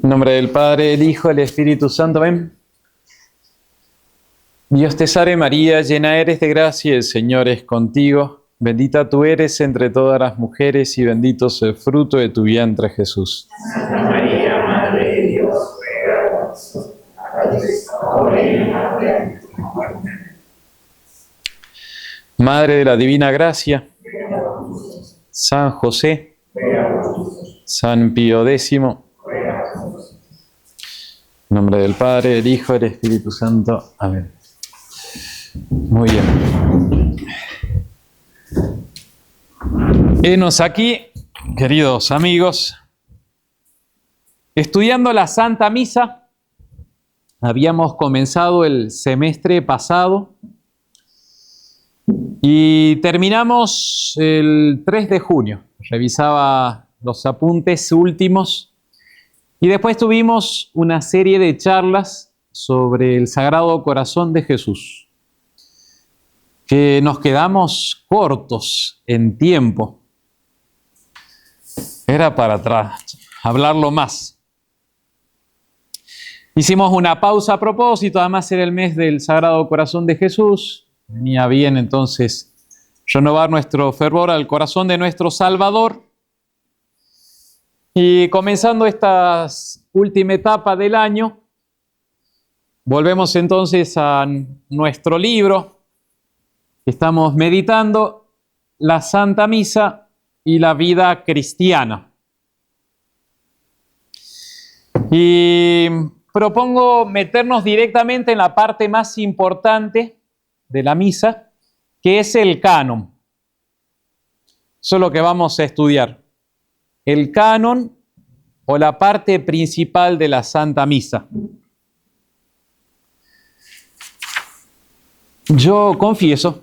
En nombre del Padre, del Hijo, del Espíritu Santo. Amén. Dios te salve María, llena eres de gracia, el Señor es contigo. Bendita tú eres entre todas las mujeres y bendito es el fruto de tu vientre, Jesús. Santa María, Madre de Dios, ruega por nosotros, ahora y en la hora de nuestra muerte. Madre de la Divina Gracia, San José, San Pío X, en nombre del Padre, del Hijo, del Espíritu Santo. Amén. Muy bien. Henos aquí, queridos amigos, estudiando la Santa Misa. Habíamos comenzado el semestre pasado y terminamos el 3 de junio. Revisaba los apuntes últimos y después tuvimos una serie de charlas sobre el Sagrado Corazón de Jesús, que nos quedamos cortos en tiempo. Era para hablarlo más. Hicimos una pausa a propósito, además era el mes del Sagrado Corazón de Jesús. Venía bien entonces renovar nuestro fervor al corazón de nuestro Salvador. Y comenzando esta última etapa del año, volvemos entonces a nuestro libro. Estamos meditando la Santa Misa y la vida cristiana. Y propongo meternos directamente en la parte más importante de la misa, que es el canon. Eso es lo que vamos a estudiar. El canon o la parte principal de la Santa Misa. Yo confieso,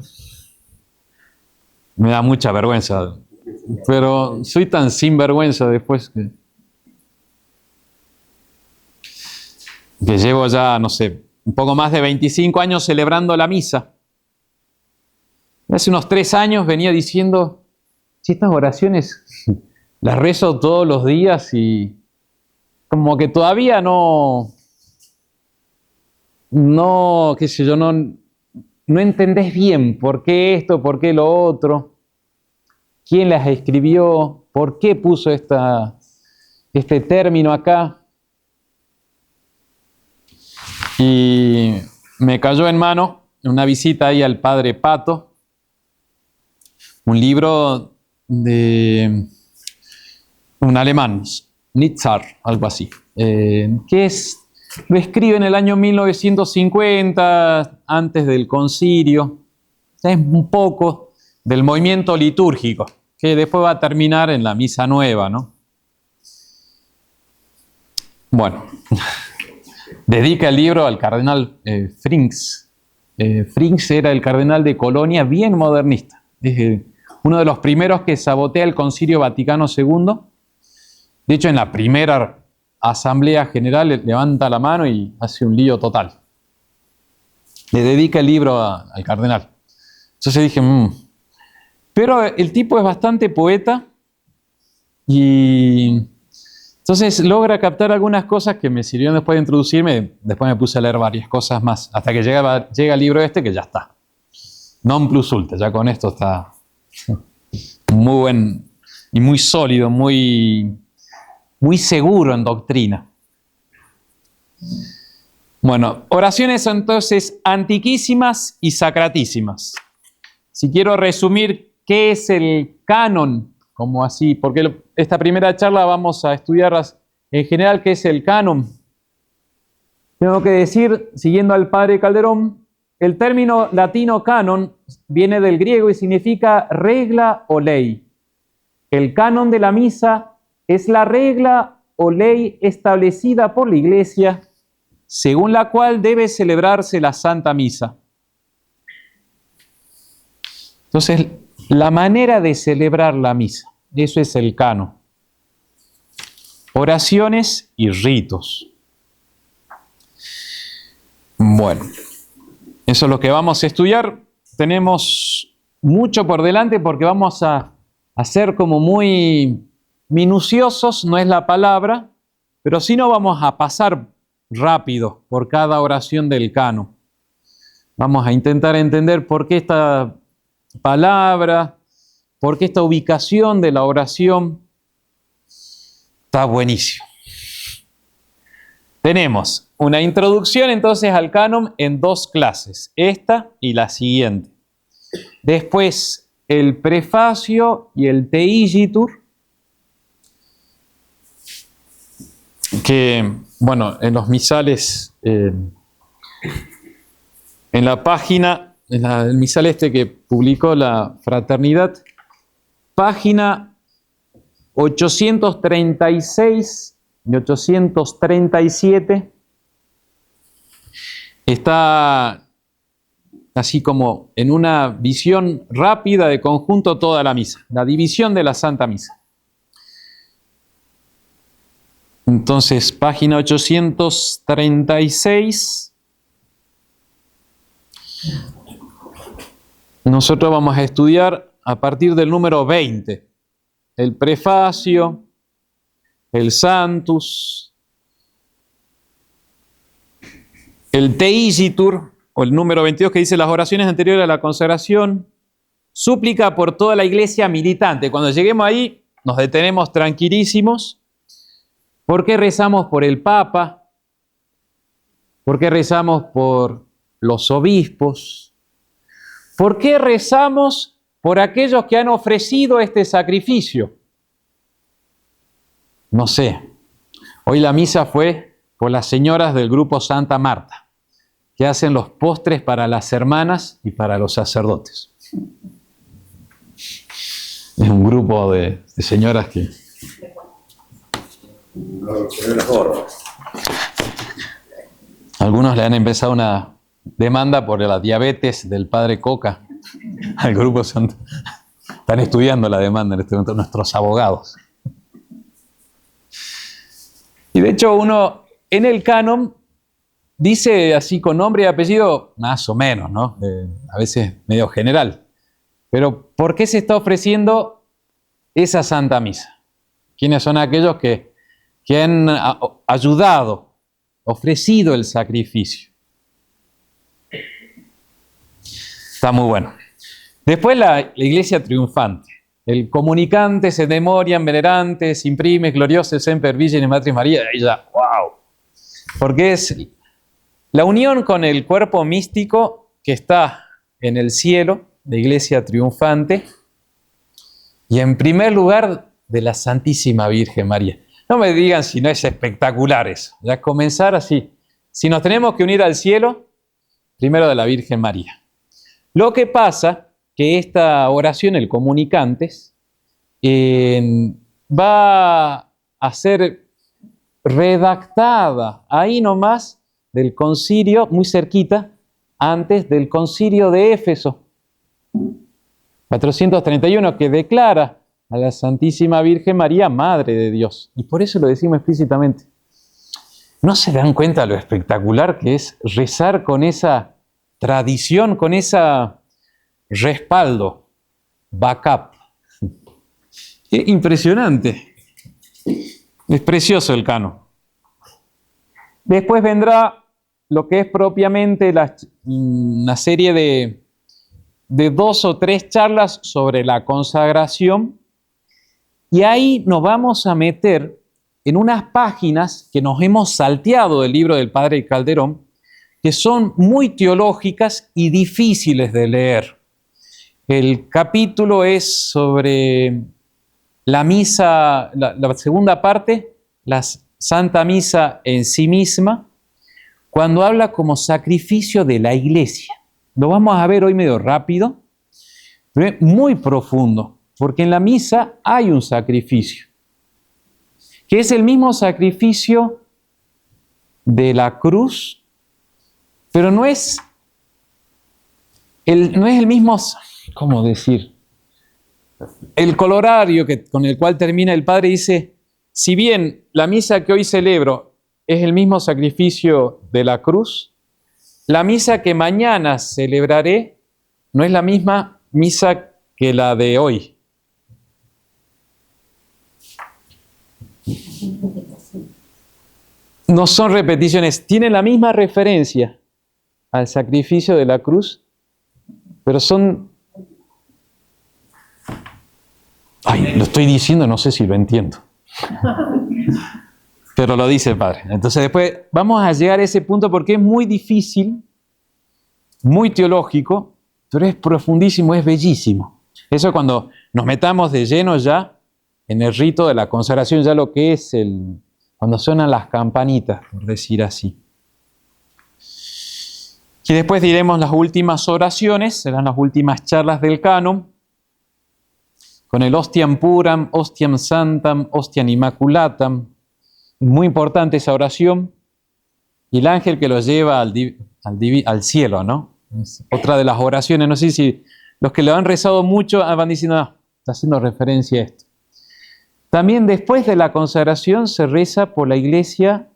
me da mucha vergüenza, pero soy tan sinvergüenza después que llevo ya, no sé, un poco más de 25 años celebrando la misa. Hace unos 3 años venía diciendo, si estas oraciones las rezo todos los días y como que todavía no, qué sé yo, no entendés bien por qué esto, por qué lo otro, quién las escribió, por qué puso este término acá. Y me cayó en mano una visita ahí al Padre Pato, un libro de un alemán, Nitzar, algo así, lo escribe en el año 1950, antes del concilio. Es un poco del movimiento litúrgico, que después va a terminar en la Misa Nueva, ¿no? Bueno, dedica el libro al cardenal Frings. Frings era el cardenal de Colonia, bien modernista. Es uno de los primeros que sabotea el Concilio Vaticano II. De hecho, en la primera Asamblea General levanta la mano y hace un lío total. Le dedica el libro al cardenal. Entonces dije, Pero el tipo es bastante poeta y entonces logra captar algunas cosas que me sirvieron después de introducirme. Después me puse a leer varias cosas más, hasta que llega el libro que ya está. Non plus ultra, ya con esto está muy buen y muy sólido, muy seguro en doctrina. Bueno, oraciones entonces antiquísimas y sacratísimas. Si quiero resumir qué es el canon, como así, porque esta primera charla vamos a estudiar en general qué es el canon. Tengo que decir, siguiendo al padre Calderón, el término latino canon viene del griego y significa regla o ley. El canon de la misa es la regla o ley establecida por la Iglesia, según la cual debe celebrarse la Santa Misa. Entonces, la manera de celebrar la misa, eso es el canon. Oraciones y ritos. Bueno, eso es lo que vamos a estudiar. Tenemos mucho por delante porque vamos a ser como muy minuciosos, no es la palabra, pero sí no vamos a pasar rápido por cada oración del canon. Vamos a intentar entender por qué esta palabra, por qué esta ubicación de la oración está buenísimo. Tenemos una introducción entonces al canon en dos clases, esta y la siguiente. Después el prefacio y el teigitur, que, bueno, en los misales, en la página, el misal este que publicó la Fraternidad, página 836 y 837, está así como en una visión rápida de conjunto toda la misa, la división de la Santa Misa. Entonces, página 836, nosotros vamos a estudiar a partir del número 20, el prefacio, el Sanctus, el Teigitur, o el número 22 que dice las oraciones anteriores a la consagración, súplica por toda la iglesia militante. Cuando lleguemos ahí, nos detenemos tranquilísimos. ¿Por qué rezamos por el Papa? ¿Por qué rezamos por los obispos? ¿Por qué rezamos por aquellos que han ofrecido este sacrificio? No sé. Hoy la misa fue por las señoras del grupo Santa Marta, que hacen los postres para las hermanas y para los sacerdotes. Es un grupo de señoras que... Algunos le han empezado una demanda por la diabetes del padre Coca al grupo Santo. Están estudiando la demanda en este momento nuestros abogados. Y de hecho uno en el canon dice así con nombre y apellido, más o menos, ¿no? A veces medio general. Pero ¿por qué se está ofreciendo esa Santa Misa? ¿Quiénes son aquellos que han ayudado, ofrecido el sacrificio? Está muy bueno. Después la iglesia triunfante. El comunicante, se memoriam, venerantes, imprimes, gloriosos, semper virgine Matris María. Y ya, wow. Porque es la unión con el cuerpo místico que está en el cielo, la iglesia triunfante, y en primer lugar de la Santísima Virgen María. No me digan si no es espectacular eso. Ya comenzar así. Si nos tenemos que unir al cielo, primero de la Virgen María. Lo que pasa que esta oración, el comunicantes, va a ser redactada ahí nomás del concilio, muy cerquita, antes del concilio de Éfeso, 431, que declara a la Santísima Virgen María Madre de Dios. Y por eso lo decimos explícitamente. ¿No se dan cuenta lo espectacular que es rezar con esa tradición, con ese respaldo, backup? Es impresionante. Es precioso el canon. Después vendrá lo que es propiamente una serie de 2 o 3 charlas sobre la consagración. Y ahí nos vamos a meter en unas páginas que nos hemos salteado del libro del Padre Calderón, que son muy teológicas y difíciles de leer. El capítulo es sobre la misa, la segunda parte, la Santa Misa en sí misma, cuando habla como sacrificio de la iglesia. Lo vamos a ver hoy medio rápido, pero es muy profundo. Porque en la misa hay un sacrificio, que es el mismo sacrificio de la cruz, pero no es el mismo, ¿cómo decir? El colorario con el cual termina el Padre dice, si bien la misa que hoy celebro es el mismo sacrificio de la cruz, la misa que mañana celebraré no es la misma misa que la de hoy. no son repeticiones, tienen la misma referencia al sacrificio de la cruz, pero son... Ay, lo estoy diciendo, no sé si lo entiendo. Pero lo dice el Padre. Entonces después vamos a llegar a ese punto porque es muy difícil, muy teológico, pero es profundísimo, es bellísimo. Eso cuando nos metamos de lleno ya en el rito de la consagración, ya lo que es cuando suenan las campanitas, por decir así. Y después diremos las últimas oraciones, serán las últimas charlas del canon, con el Ostiam Puram, Ostiam Santam, Ostiam Immaculatam. Muy importante esa oración. Y el ángel que lo lleva al cielo, ¿no? Es otra de las oraciones. No sé si los que lo han rezado mucho van diciendo, está haciendo referencia a esto. También después de la consagración se reza por la iglesia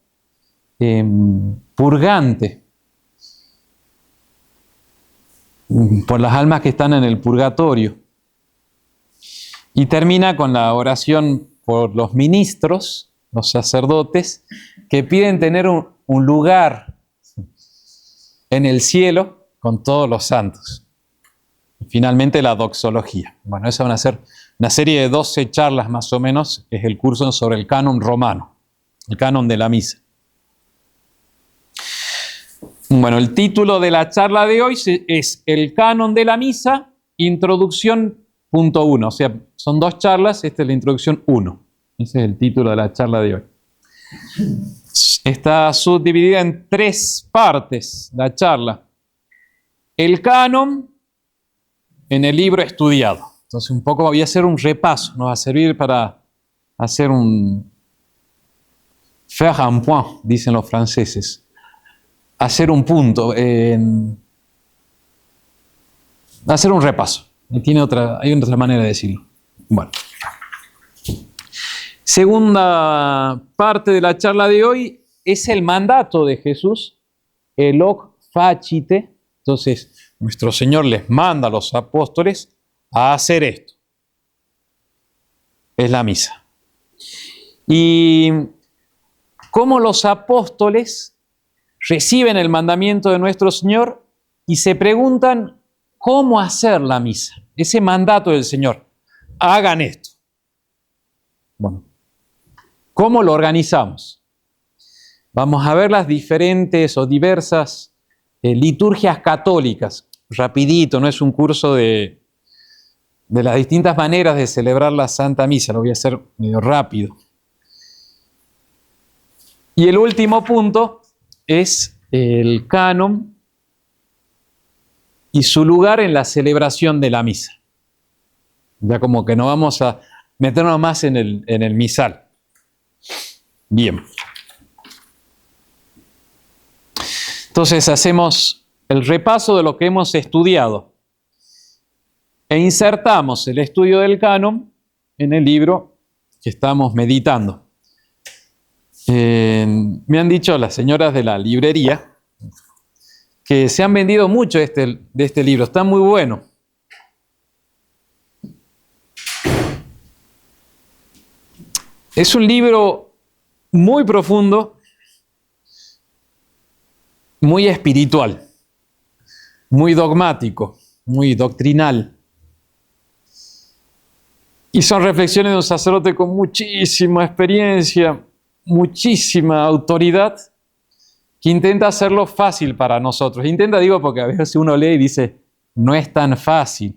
purgante, por las almas que están en el purgatorio. Y termina con la oración por los ministros, los sacerdotes, que piden tener un lugar en el cielo con todos los santos. Y finalmente la doxología. Bueno, esa van a ser una serie de 12 charlas más o menos, que es el curso sobre el canon romano, el canon de la misa. Bueno, el título de la charla de hoy es El canon de la misa, introducción punto 1. O sea, son 2 charlas, esta es la introducción 1. Ese es el título de la charla de hoy. Está subdividida en 3 partes la charla. El canon en el libro estudiado. Entonces un poco voy a hacer un repaso, nos va a servir para hacer un faire un point, dicen los franceses. Hacer un punto, hacer un repaso. Hay otra manera de decirlo. Bueno. Segunda parte de la charla de hoy es el mandato de Jesús, el hoc facite. Entonces, nuestro Señor les manda a los apóstoles a hacer esto. Es la misa. Y cómo los apóstoles reciben el mandamiento de nuestro Señor y se preguntan cómo hacer la misa. Ese mandato del Señor. Hagan esto. Bueno, ¿cómo lo organizamos? Vamos a ver las diferentes o diversas liturgias católicas. Rapidito, no es un curso de las distintas maneras de celebrar la Santa Misa. Lo voy a hacer medio rápido. Y el último punto es el canon y su lugar en la celebración de la misa. Ya como que no vamos a meternos más en el misal. Bien. Entonces hacemos el repaso de lo que hemos estudiado e insertamos el estudio del canon en el libro que estamos meditando. Me han dicho las señoras de la librería que se han vendido mucho de este libro, está muy bueno. Es un libro muy profundo, muy espiritual, muy dogmático, muy doctrinal. Y son reflexiones de un sacerdote con muchísima experiencia, muchísima autoridad, que intenta hacerlo fácil para nosotros. Intenta, digo, porque a veces uno lee y dice, no es tan fácil.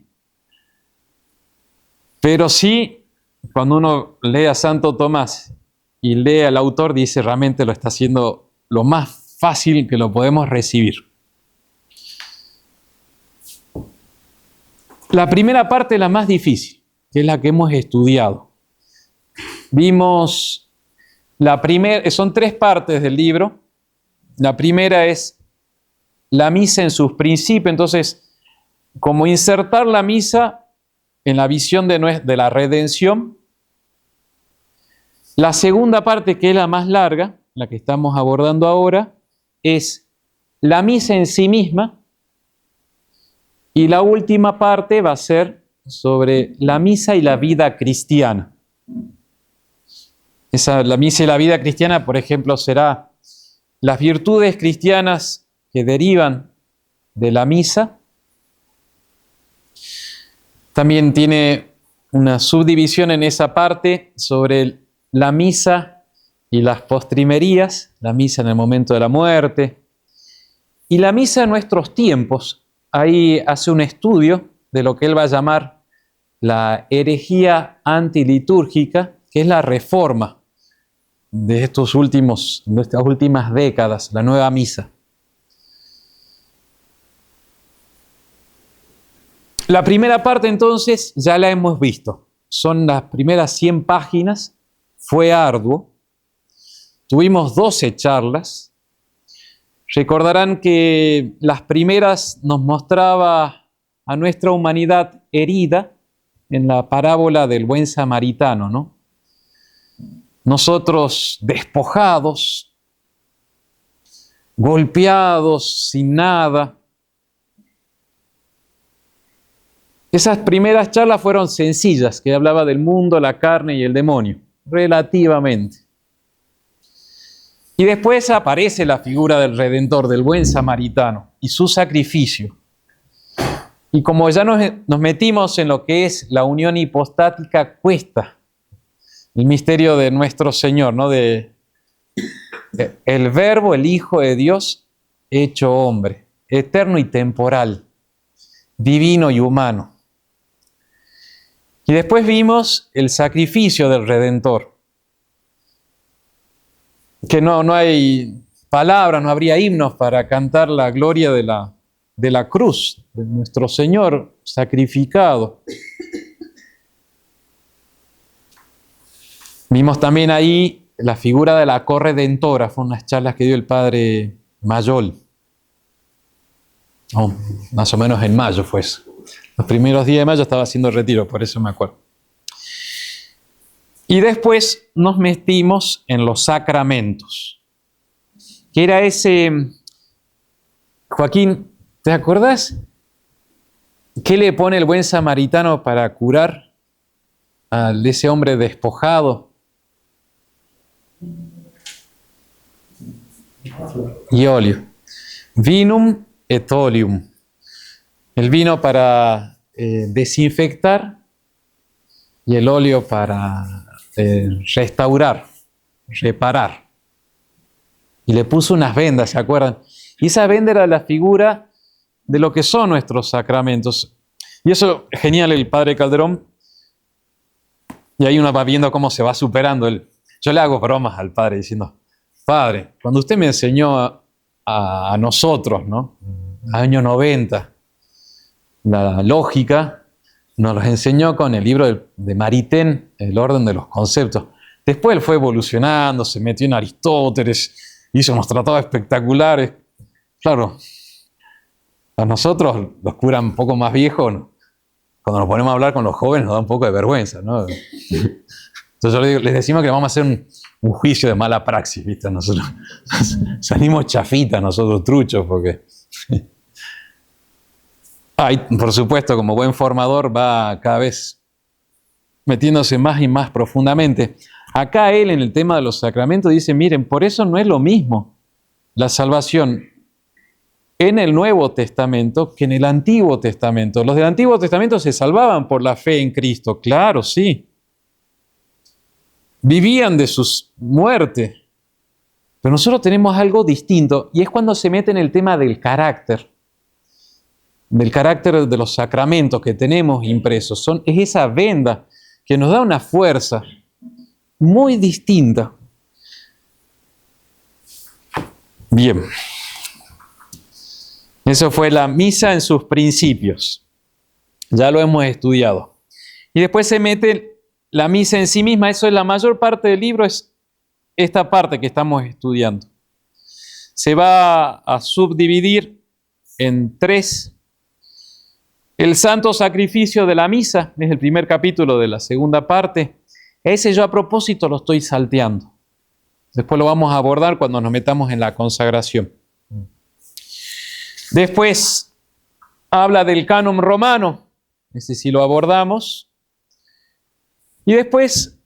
Pero sí, cuando uno lee a Santo Tomás y lee al autor, dice, realmente lo está haciendo lo más fácil que lo podemos recibir. La primera parte es la más difícil, que es la que hemos estudiado. Vimos son 3 partes del libro. La primera es la misa en sus principios. Entonces, como insertar la misa en la visión de la redención. La segunda parte, que es la más larga, la que estamos abordando ahora, es la misa en sí misma. Y la última parte va a ser sobre la misa y la vida cristiana. La misa y la vida cristiana, por ejemplo, será las virtudes cristianas que derivan de la misa. También tiene una subdivisión en esa parte sobre la misa y las postrimerías, la misa en el momento de la muerte, y la misa en nuestros tiempos. Ahí hace un estudio de lo que él va a llamar la herejía antilitúrgica, que es la reforma de estas últimas décadas, la nueva misa. La primera parte entonces ya la hemos visto. Son las primeras 100 páginas. Fue arduo. Tuvimos 12 charlas. Recordarán que las primeras nos mostraba a nuestra humanidad herida en la parábola del buen samaritano, ¿no? Nosotros despojados, golpeados, sin nada. Esas primeras charlas fueron sencillas, que hablaba del mundo, la carne y el demonio, relativamente. Y después aparece la figura del Redentor, del buen samaritano, y su sacrificio. Y como ya nos metimos en lo que es la unión hipostática, cuesta el misterio de nuestro Señor, ¿no? El Verbo, el Hijo de Dios, hecho hombre, eterno y temporal, divino y humano. Y después vimos el sacrificio del Redentor, que no hay palabras, no habría himnos para cantar la gloria de la cruz, de nuestro Señor sacrificado. Vimos también ahí la figura de la corredentora, fueron unas charlas que dio el padre Mayol. Más o menos en mayo fue eso. Los primeros días de mayo estaba haciendo retiro, por eso me acuerdo. Y después nos metimos en los sacramentos, que era ese... Joaquín, ¿te acordás? ¿Qué le pone el buen samaritano para curar a ese hombre despojado? Y óleo. Vinum et oleum. El vino para desinfectar y el óleo para restaurar, reparar. Y le puso unas vendas, ¿se acuerdan? Y esa venda era la figura de lo que son nuestros sacramentos. Y eso, genial, el padre Calderón. Y ahí uno va viendo cómo se va superando. Yo le hago bromas al padre diciendo, padre, cuando usted me enseñó a nosotros, ¿no? Año 90, la lógica, nos los enseñó con el libro de Maritain, El orden de los conceptos. Después él fue evolucionando, se metió en Aristóteles, hizo unos tratados espectaculares. Claro, a nosotros, los curas un poco más viejos, cuando nos ponemos a hablar con los jóvenes nos da un poco de vergüenza, ¿no? Entonces les decimos que vamos a hacer un juicio de mala praxis, ¿viste? Nosotros salimos chafitas, nosotros truchos, porque... Y por supuesto, como buen formador, va cada vez metiéndose más y más profundamente. Acá él, en el tema de los sacramentos, dice, miren, por eso no es lo mismo la salvación en el Nuevo Testamento que en el Antiguo Testamento. Los del Antiguo Testamento se salvaban por la fe en Cristo, claro, sí. Vivían de su muerte. Pero nosotros tenemos algo distinto, y es cuando se mete en el tema del carácter de los sacramentos que tenemos impresos. Es esa venda que nos da una fuerza muy distinta. Bien. Eso fue la misa en sus principios. Ya lo hemos estudiado. Y después se mete la misa en sí misma. Eso es la mayor parte del libro, es esta parte que estamos estudiando. Se va a subdividir en 3. El santo sacrificio de la misa es el primer capítulo de la segunda parte. Ese yo a propósito lo estoy salteando. Después lo vamos a abordar cuando nos metamos en la consagración. Después habla del canon romano. Ese sí lo abordamos. Y después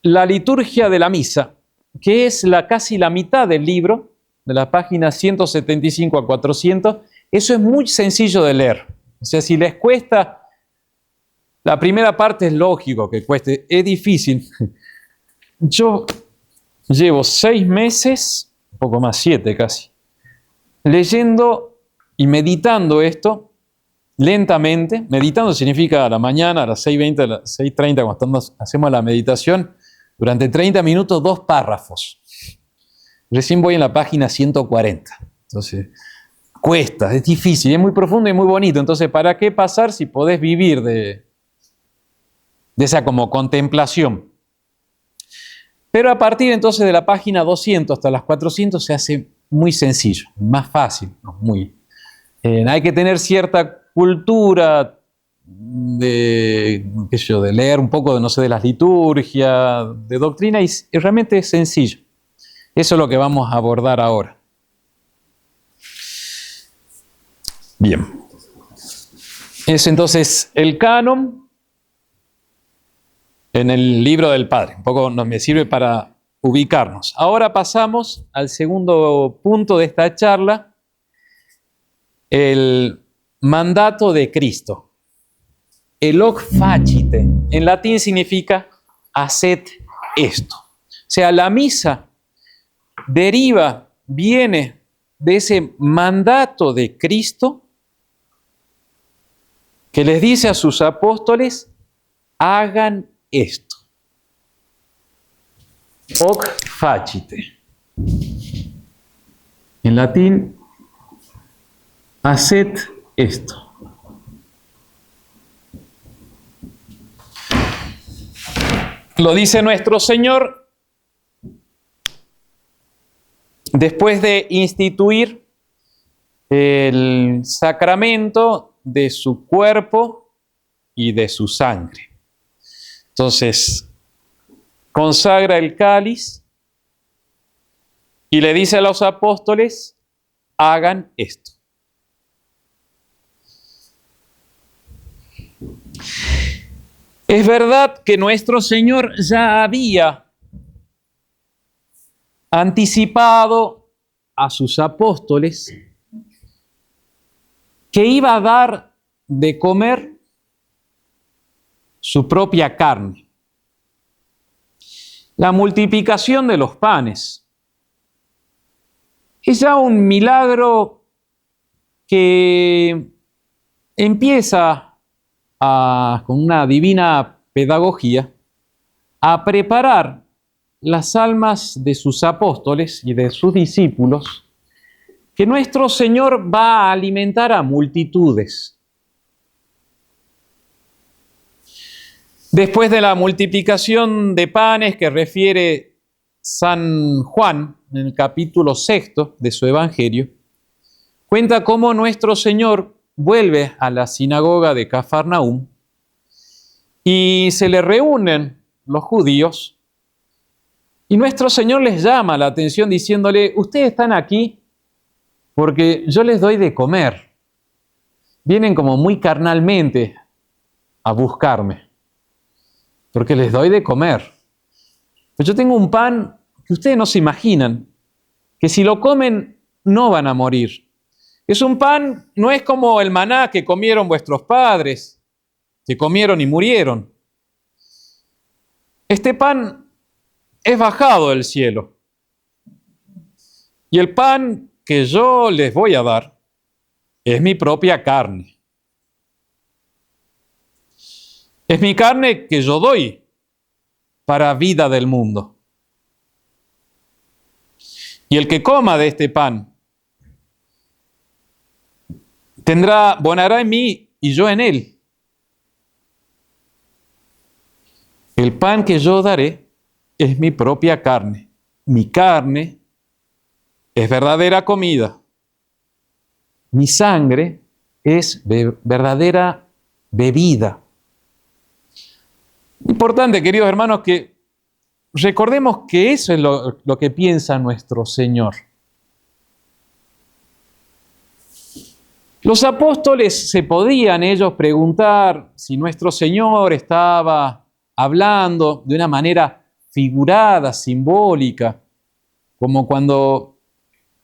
la liturgia de la misa. que es casi la mitad del libro, de la página 175 a 400. Eso es muy sencillo de leer. O sea, si les cuesta, la primera parte es lógico que cueste, es difícil. Yo llevo 6 meses, un poco más, 7 casi, leyendo y meditando esto lentamente. Meditando significa a la mañana, a las 6:20, a las 6:30, cuando hacemos la meditación, durante 30 minutos, 2 párrafos. Recién voy en la página 140. Entonces, cuesta, es difícil, es muy profundo y muy bonito. Entonces, ¿para qué pasar si podés vivir de esa como contemplación? Pero a partir entonces de la página 200 hasta las 400 se hace muy sencillo, más fácil, hay que tener cierta cultura de leer un poco de las liturgias, de doctrina, y realmente es sencillo. Eso es lo que vamos a abordar ahora. Bien. Es entonces el canon en el libro del Padre. Un poco me sirve para ubicarnos. Ahora pasamos al segundo punto de esta charla, el mandato de Cristo. El hoc facite, en latín significa haced esto. O sea, la misa viene de ese mandato de Cristo que les dice a sus apóstoles, hagan esto. Hoc facite. En latín, haced esto. Lo dice nuestro Señor después de instituir el sacramento de su cuerpo y de su sangre. Entonces, consagra el cáliz y le dice a los apóstoles, hagan esto. Es verdad que nuestro Señor ya había anticipado a sus apóstoles que iba a dar de comer su propia carne. La multiplicación de los panes es ya un milagro que empieza con una divina pedagogía a preparar las almas de sus apóstoles y de sus discípulos, que nuestro Señor va a alimentar a multitudes. Después de la multiplicación de panes que refiere San Juan en el capítulo 6 de su Evangelio, cuenta cómo nuestro Señor vuelve a la sinagoga de Cafarnaúm y se le reúnen los judíos y nuestro Señor les llama la atención diciéndole, ustedes están aquí porque yo les doy de comer. Vienen como muy carnalmente a buscarme porque les doy de comer. Pero yo tengo un pan que ustedes no se imaginan, que si lo comen no van a morir. Es un pan, no es como el maná que comieron vuestros padres, que comieron y murieron. Este pan es bajado del cielo. Y el pan que yo les voy a dar es mi propia carne. Es mi carne que yo doy para vida del mundo. Y el que coma de este pan bonará en mí y yo en él. El pan que yo daré es mi propia carne. Mi carne es verdadera comida. Mi sangre es verdadera bebida. Importante, queridos hermanos, que recordemos que eso es lo que piensa nuestro Señor. Los apóstoles se podían ellos preguntar si nuestro Señor estaba hablando de una manera figurada, simbólica, como cuando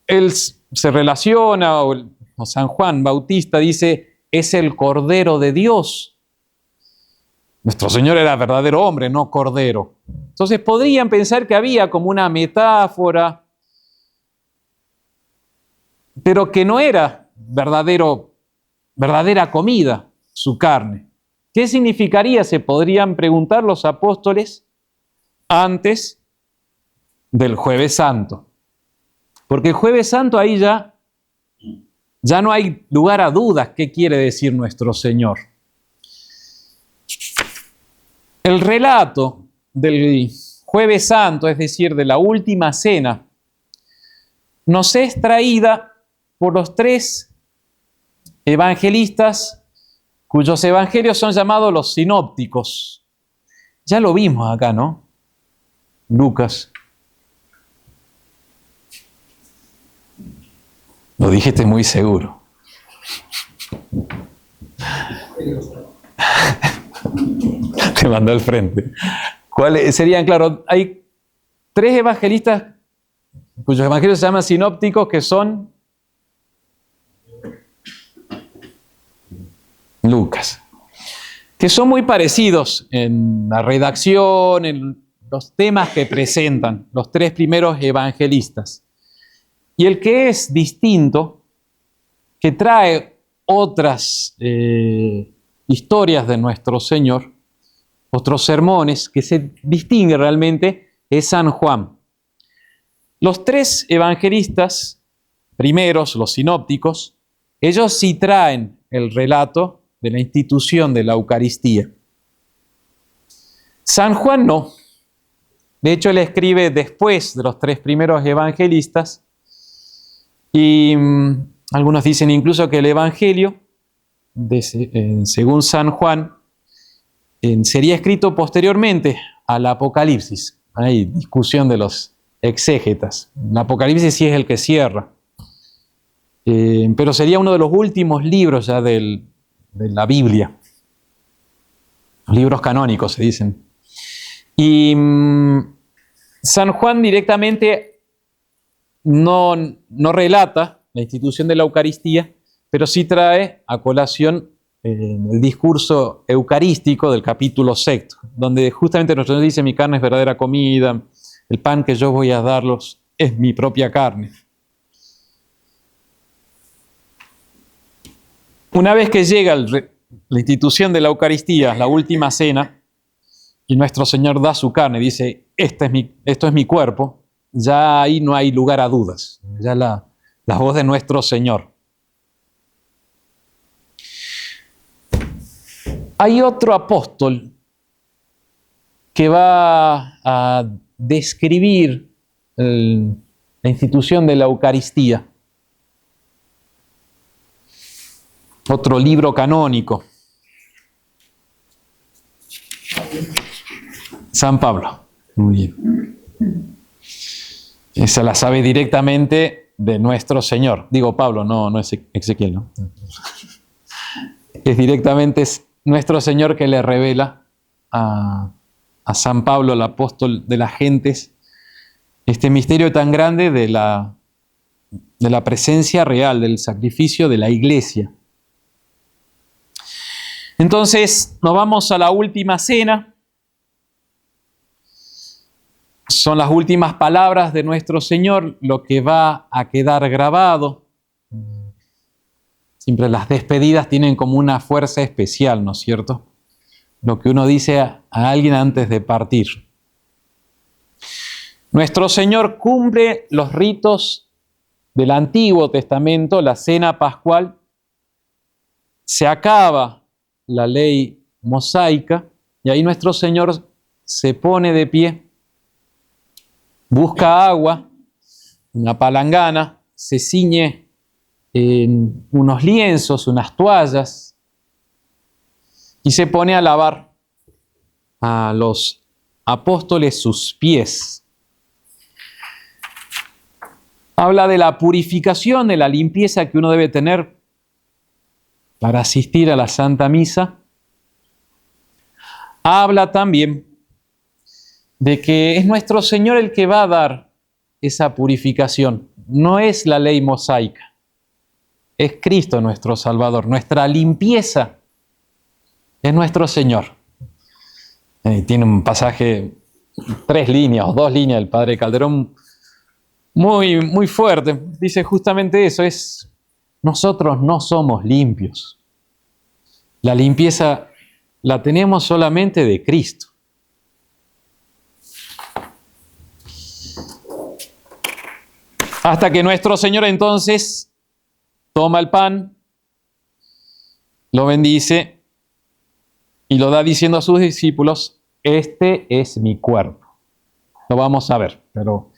él se relaciona, o San Juan Bautista dice, es el Cordero de Dios. Nuestro Señor era verdadero hombre, no cordero. Entonces podrían pensar que había como una metáfora, pero que no era verdadera comida, su carne. ¿Qué significaría? Se podrían preguntar los apóstoles antes del Jueves Santo. Porque el Jueves Santo ahí ya no hay lugar a dudas qué quiere decir nuestro Señor. El relato del Jueves Santo, es decir, de la última cena, nos es traída por los tres evangelistas cuyos evangelios son llamados los sinópticos. Ya lo vimos acá, ¿no? Lucas. Lo dijiste muy seguro. Te mandó al frente. ¿Cuáles serían? Claro, hay tres evangelistas cuyos evangelios se llaman sinópticos, que son Lucas, que son muy parecidos en la redacción, en los temas que presentan los tres primeros evangelistas. Y el que es distinto, que trae otras historias de nuestro Señor, otros sermones, que se distingue realmente, es San Juan. Los tres evangelistas primeros, los sinópticos, ellos sí traen el relato de la institución de la Eucaristía. San Juan no. De hecho, él escribe después de los tres primeros evangelistas y algunos dicen incluso que el Evangelio, según San Juan, sería escrito posteriormente al Apocalipsis. Hay discusión de los exégetas. El Apocalipsis sí es el que cierra. Pero sería uno de los últimos libros ya de la Biblia. Los libros canónicos se dicen. Y San Juan directamente no relata la institución de la Eucaristía, pero sí trae a colación el discurso eucarístico del capítulo 6, donde justamente nuestro Señor dice: mi carne es verdadera comida, el pan que yo voy a darlos es mi propia carne. Una vez que llega la institución de la Eucaristía, la última cena, y nuestro Señor da su carne, dice: esto es mi cuerpo, ya ahí no hay lugar a dudas, ya la voz de nuestro Señor. Hay otro apóstol que va a describir la institución de la Eucaristía. Otro libro canónico. San Pablo. Muy bien. Esa la sabe directamente de nuestro Señor. Digo Pablo, no es Ezequiel, ¿no? Es directamente nuestro Señor que le revela a San Pablo, el apóstol de las gentes, este misterio tan grande de la presencia real, del sacrificio de la Iglesia. Entonces, nos vamos a la última cena. Son las últimas palabras de nuestro Señor, lo que va a quedar grabado. Siempre las despedidas tienen como una fuerza especial, ¿no es cierto? Lo que uno dice a alguien antes de partir. Nuestro Señor cumple los ritos del Antiguo Testamento, la cena pascual. Se acaba la ley mosaica y ahí nuestro Señor se pone de pie, busca agua, una palangana, se ciñe en unos lienzos, unas toallas, y se pone a lavar a los apóstoles sus pies. Habla de la purificación, de la limpieza que uno debe tener para asistir a la Santa Misa. Habla también de que es nuestro Señor el que va a dar esa purificación. No es la ley mosaica, es Cristo nuestro Salvador. Nuestra limpieza es nuestro Señor. Tiene un pasaje, 3 líneas o 2 líneas del Padre Calderón, muy fuerte. Dice justamente eso, nosotros no somos limpios. La limpieza la tenemos solamente de Cristo. Hasta que nuestro Señor entonces toma el pan, lo bendice y lo da diciendo a sus discípulos, este es mi cuerpo. Lo vamos a ver, pero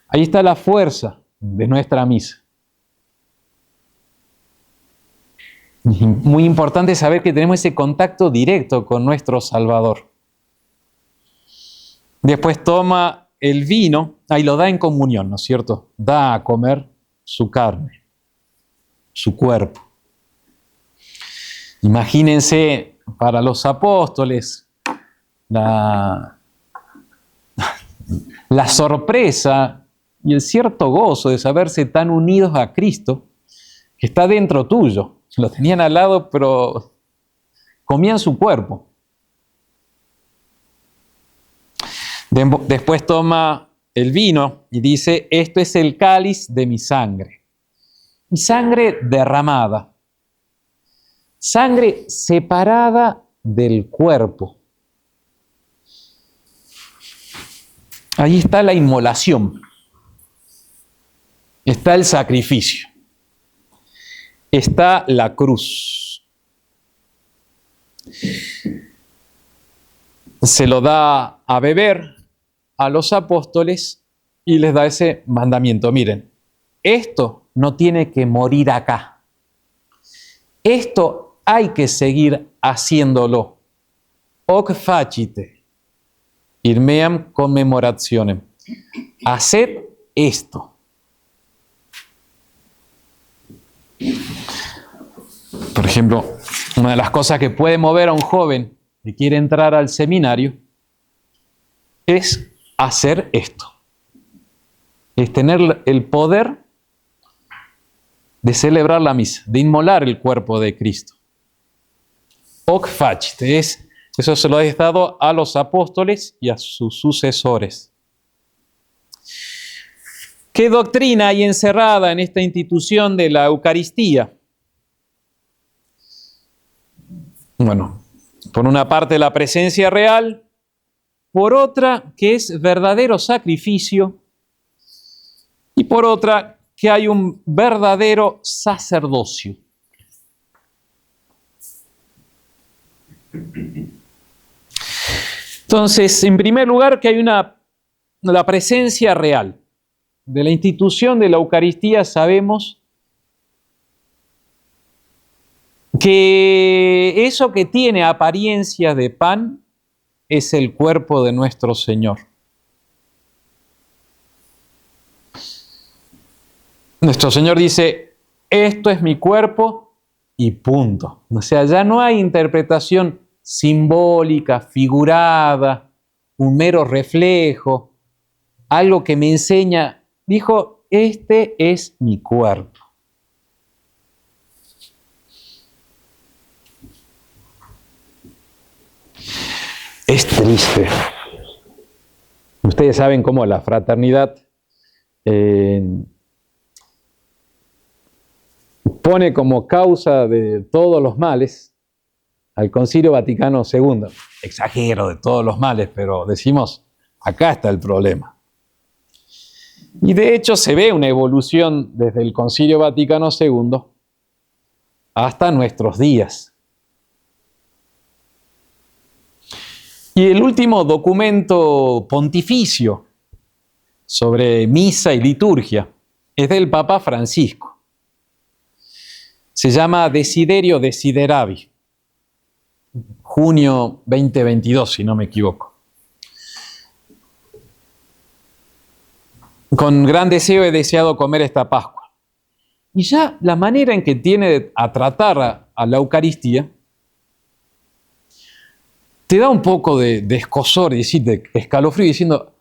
ahí está la fuerza de nuestra misa. Muy importante saber que tenemos ese contacto directo con nuestro Salvador. Después toma el vino, ahí lo da en comunión, ¿no es cierto? Da a comer su carne, su cuerpo. Imagínense para los apóstoles la sorpresa y el cierto gozo de saberse tan unidos a Cristo que está dentro tuyo. Lo tenían al lado, pero comían su cuerpo. Después toma el vino y dice, esto es el cáliz de mi sangre. Mi sangre derramada. Sangre separada del cuerpo. Ahí está la inmolación. Está el sacrificio. Está la cruz. Se lo da a beber a los apóstoles y les da ese mandamiento. Miren, esto no tiene que morir acá. Esto hay que seguir haciéndolo. Hoc facite, irmeam commemorationem. Haced esto. Por ejemplo, una de las cosas que puede mover a un joven que quiere entrar al seminario es hacer esto. Es tener el poder de celebrar la misa, de inmolar el cuerpo de Cristo. Hoc facite, eso se lo ha dado a los apóstoles y a sus sucesores. ¿Qué doctrina hay encerrada en esta institución de la Eucaristía? Bueno, por una parte la presencia real, por otra que es verdadero sacrificio y por otra que hay un verdadero sacerdocio. Entonces, en primer lugar, que hay la presencia real. De la institución de la Eucaristía sabemos que eso que tiene apariencia de pan es el cuerpo de nuestro Señor. Nuestro Señor dice, esto es mi cuerpo y punto. O sea, ya no hay interpretación simbólica, figurada, un mero reflejo, algo que me enseña. Dijo, este es mi cuerpo. Es triste. Ustedes saben cómo la fraternidad pone como causa de todos los males al Concilio Vaticano II. Exagero de todos los males, pero decimos, acá está el problema. Y de hecho se ve una evolución desde el Concilio Vaticano II hasta nuestros días. Y el último documento pontificio sobre misa y liturgia es del Papa Francisco. Se llama Desiderio Desideravi, junio 2022, si no me equivoco. Con gran deseo he deseado comer esta Pascua. Y ya la manera en que tiene a tratar a la Eucaristía te da un poco de escozor, de escalofrío, diciendo,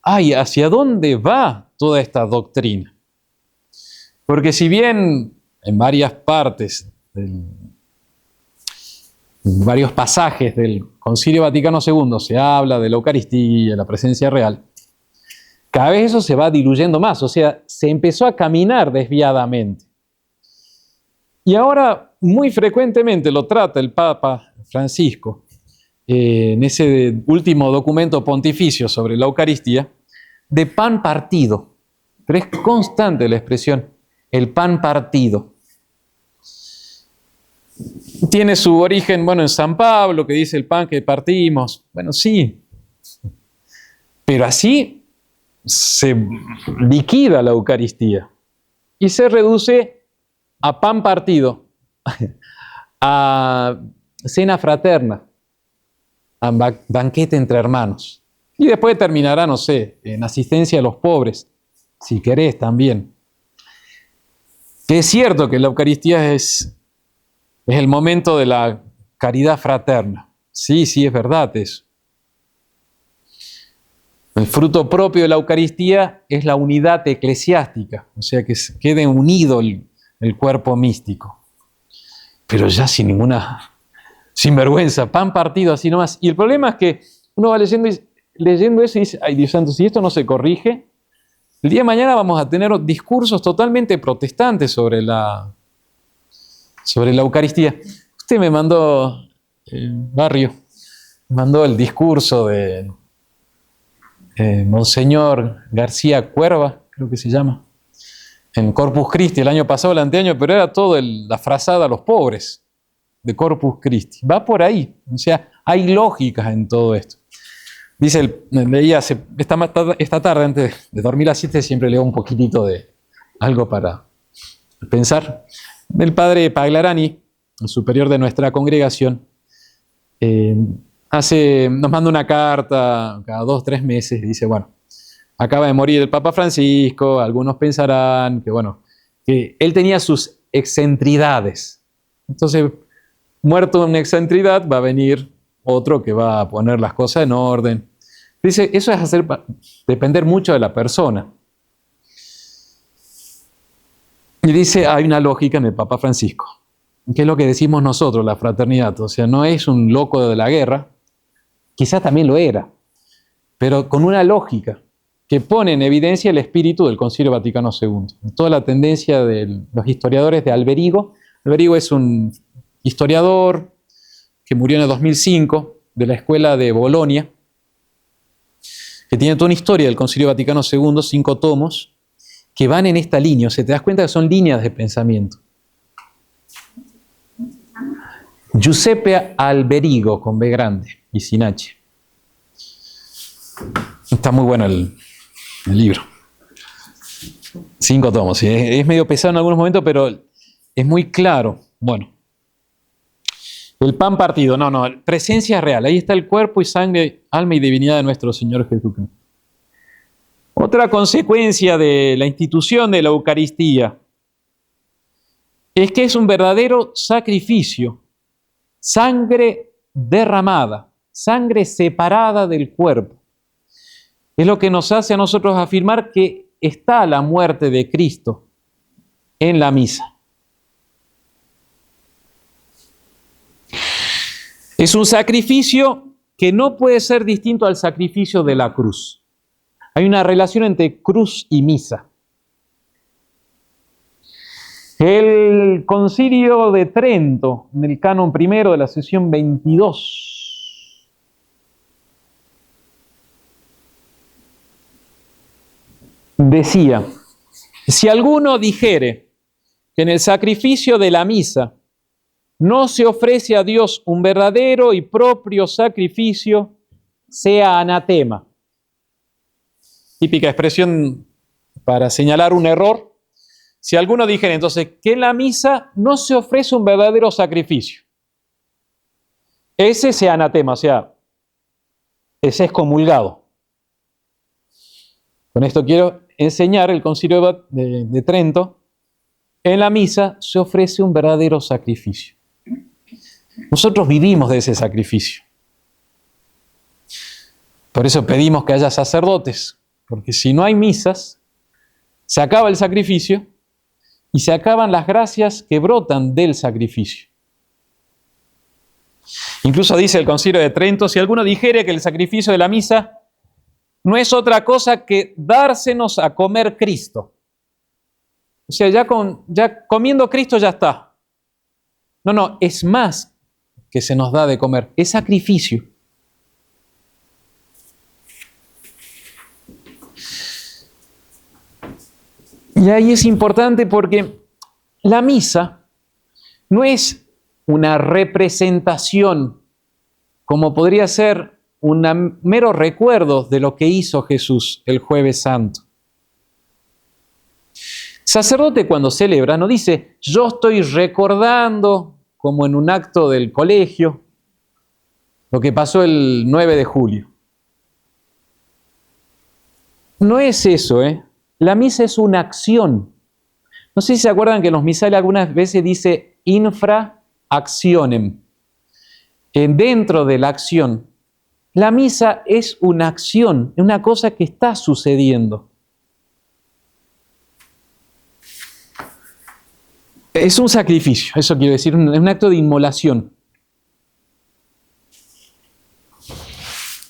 ay, ¿hacia dónde va toda esta doctrina? Porque si bien en varias partes, en varios pasajes del Concilio Vaticano II se habla de la Eucaristía, la presencia real, cada vez eso se va diluyendo más, o sea, se empezó a caminar desviadamente. Y ahora muy frecuentemente lo trata el Papa Francisco en ese último documento pontificio sobre la Eucaristía, de pan partido. Pero es constante la expresión, el pan partido. Tiene su origen, bueno, en San Pablo, que dice el pan que partimos. Bueno, sí. Pero así se liquida la Eucaristía y se reduce a pan partido, a cena fraterna, a banquete entre hermanos. Y después terminará, no sé, en asistencia a los pobres, si querés también. Que es cierto que la Eucaristía es el momento de la caridad fraterna. Sí, sí, es verdad eso. El fruto propio de la Eucaristía es la unidad eclesiástica, o sea, que quede unido el cuerpo místico. Pero ya sin ninguna sinvergüenza, pan partido así nomás. Y el problema es que uno va leyendo eso y dice, ay Dios santo, si esto no se corrige, el día de mañana vamos a tener discursos totalmente protestantes sobre la Eucaristía. Usted me mandó, Barrio, me mandó el discurso de Monseñor García Cuerva, creo que se llama, en Corpus Christi, el año pasado, el anteaño, pero era todo la frazada a los pobres de Corpus Christi. Va por ahí, o sea, hay lógicas en todo esto. Dice, leía esta tarde, antes de dormir a las 7, siempre leo un poquitito de algo para pensar. El padre Paglarani, el superior de nuestra congregación, nos manda una carta cada 2 o 3 meses y dice, bueno, acaba de morir el Papa Francisco, algunos pensarán que él tenía sus excentridades. Entonces, muerto una excentridad, va a venir otro que va a poner las cosas en orden. Dice, eso es hacer depender mucho de la persona. Y dice, hay una lógica en el Papa Francisco, que es lo que decimos nosotros, la fraternidad. O sea, no es un loco de la guerra, quizás también lo era, pero con una lógica que pone en evidencia el espíritu del Concilio Vaticano II. Toda la tendencia de los historiadores de Alberigo. Alberigo es un historiador que murió en el 2005 de la escuela de Bolonia, que tiene toda una historia del Concilio Vaticano II, 5 tomos, que van en esta línea. O sea, te das cuenta que son líneas de pensamiento. Giuseppe Alberigo, con B grande y sin H. Está muy bueno el libro. 5 tomos, ¿sí? Es medio pesado en algunos momentos, pero es muy claro. Bueno, el pan partido, no, presencia real. Ahí está el cuerpo y sangre, alma y divinidad de nuestro Señor Jesucristo. Otra consecuencia de la institución de la Eucaristía es que es un verdadero sacrificio, sangre derramada, sangre separada del cuerpo. Es lo que nos hace a nosotros afirmar que está la muerte de Cristo en la misa. Es un sacrificio que no puede ser distinto al sacrificio de la cruz. Hay una relación entre cruz y misa. El Concilio de Trento, en el canon primero de la sesión 22, decía, si alguno dijere que en el sacrificio de la misa no se ofrece a Dios un verdadero y propio sacrificio, sea anatema. Típica expresión para señalar un error. Si alguno dijera entonces que en la misa no se ofrece un verdadero sacrificio, ese sea anatema, o sea, ese es excomulgado. Con esto quiero enseñar el Concilio de Trento. En la misa se ofrece un verdadero sacrificio. Nosotros vivimos de ese sacrificio. Por eso pedimos que haya sacerdotes porque si no hay misas, se acaba el sacrificio y se acaban las gracias que brotan del sacrificio. Incluso dice el Concilio de Trento, si alguno dijere que el sacrificio de la misa no es otra cosa que dársenos a comer Cristo. O sea, ya comiendo Cristo ya está. No, es más que se nos da de comer, es sacrificio. Y ahí es importante porque la misa no es una representación, como podría ser un mero recuerdo de lo que hizo Jesús el Jueves Santo. Sacerdote cuando celebra no dice, yo estoy recordando, como en un acto del colegio, lo que pasó el 9 de julio. No es eso, La misa es una acción. No sé si se acuerdan que en los misales algunas veces dice infra actionem. Dentro de la acción. La misa es una acción, una cosa que está sucediendo. Es un sacrificio, eso quiero decir, un acto de inmolación.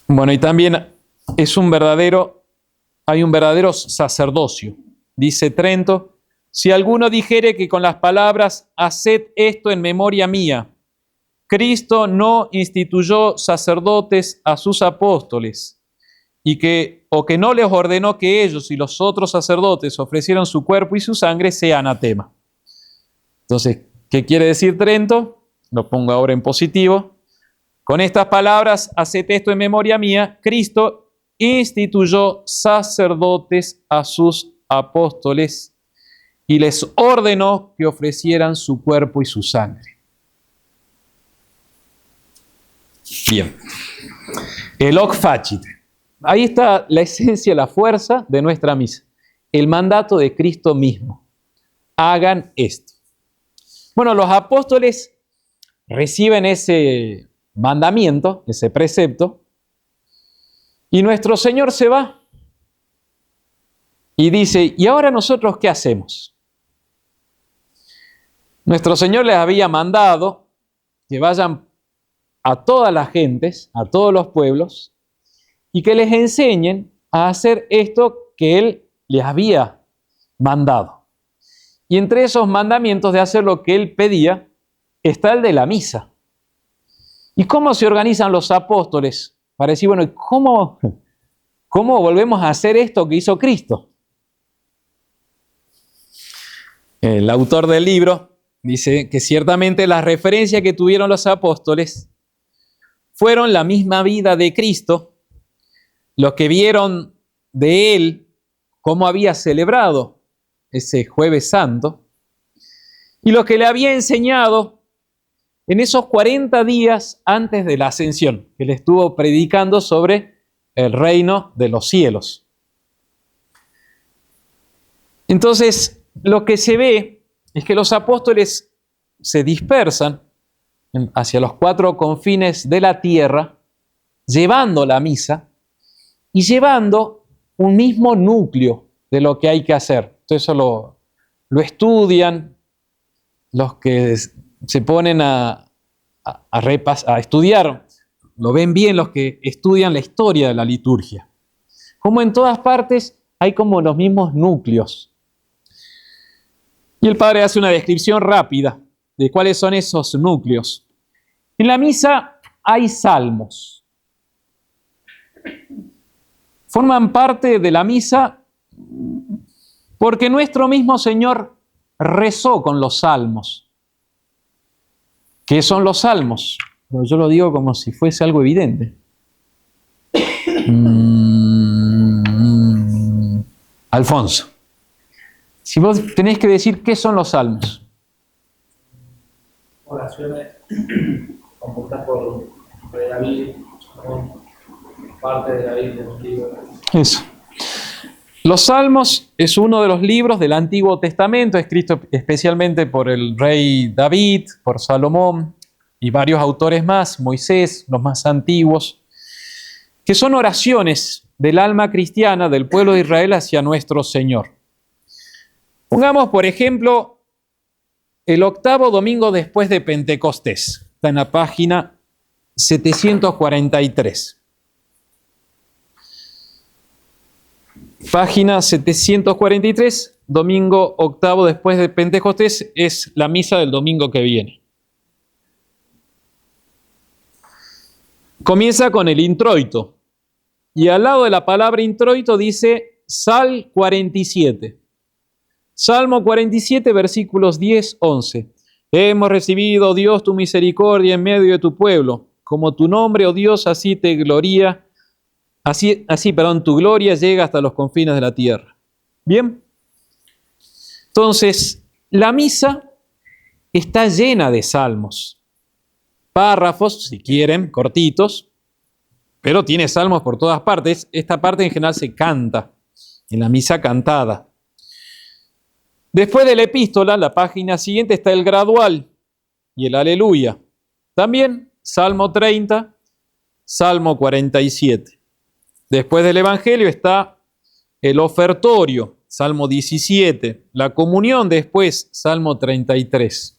Bueno, y también hay un verdadero sacerdocio. Dice Trento, si alguno dijere que con las palabras, haced esto en memoria mía, Cristo no instituyó sacerdotes a sus apóstoles, o que no les ordenó que ellos y los otros sacerdotes ofrecieran su cuerpo y su sangre, sea anatema. Entonces, ¿qué quiere decir Trento? Lo pongo ahora en positivo. Con estas palabras, haced esto en memoria mía, Cristo instituyó sacerdotes a sus apóstoles y les ordenó que ofrecieran su cuerpo y su sangre. Bien. El hoc facit. Ahí está la esencia, la fuerza de nuestra misa. El mandato de Cristo mismo. Hagan esto. Bueno, los apóstoles reciben ese mandamiento, ese precepto, y nuestro Señor se va y dice, ¿y ahora nosotros qué hacemos? Nuestro Señor les había mandado que vayan a todas las gentes, a todos los pueblos, y que les enseñen a hacer esto que Él les había mandado. Y entre esos mandamientos de hacer lo que Él pedía, está el de la misa. ¿Y cómo se organizan los apóstoles? Para decir, bueno, ¿cómo volvemos a hacer esto que hizo Cristo? El autor del libro dice que ciertamente las referencias que tuvieron los apóstoles fueron la misma vida de Cristo, los que vieron de Él cómo había celebrado ese Jueves Santo, y lo que le había enseñado en esos 40 días antes de la ascensión, que le estuvo predicando sobre el reino de los cielos. Entonces, lo que se ve es que los apóstoles se dispersan hacia los 4 confines de la tierra, llevando la misa y llevando un mismo núcleo de lo que hay que hacer. Entonces eso lo estudian los que se ponen a estudiar, lo ven bien los que estudian la historia de la liturgia. Como en todas partes hay como los mismos núcleos. Y el padre hace una descripción rápida de cuáles son esos núcleos. En la misa hay salmos. Forman parte de la misa porque nuestro mismo Señor rezó con los salmos. ¿Qué son los salmos? Pero yo lo digo como si fuese algo evidente. Alfonso, si vos tenés que decir qué son los salmos. Oraciones compuestas por David, parte de la Biblia, un libro. Eso. Los Salmos es uno de los libros del Antiguo Testamento, escrito especialmente por el rey David, por Salomón y varios autores más, Moisés, los más antiguos, que son oraciones del alma cristiana del pueblo de Israel hacia nuestro Señor. Pongamos, por ejemplo, el octavo domingo después de Pentecostés. Está en la página 743. Página 743, domingo octavo después de Pentecostés, es la misa del domingo que viene. Comienza con el introito. Y al lado de la palabra introito dice Sal 47. Salmo 47, versículos 10, 11. Hemos recibido, Dios, tu misericordia en medio de tu pueblo. Como tu nombre, oh Dios, así te gloria, tu gloria llega hasta los confines de la tierra. Bien. Entonces, la misa está llena de salmos. Párrafos, si quieren, cortitos, pero tiene salmos por todas partes. Esta parte en general se canta, en la misa cantada. Después de la epístola, la página siguiente está el gradual y el aleluya. También Salmo 30, Salmo 47. Después del evangelio está el ofertorio, Salmo 17. La comunión después, Salmo 33.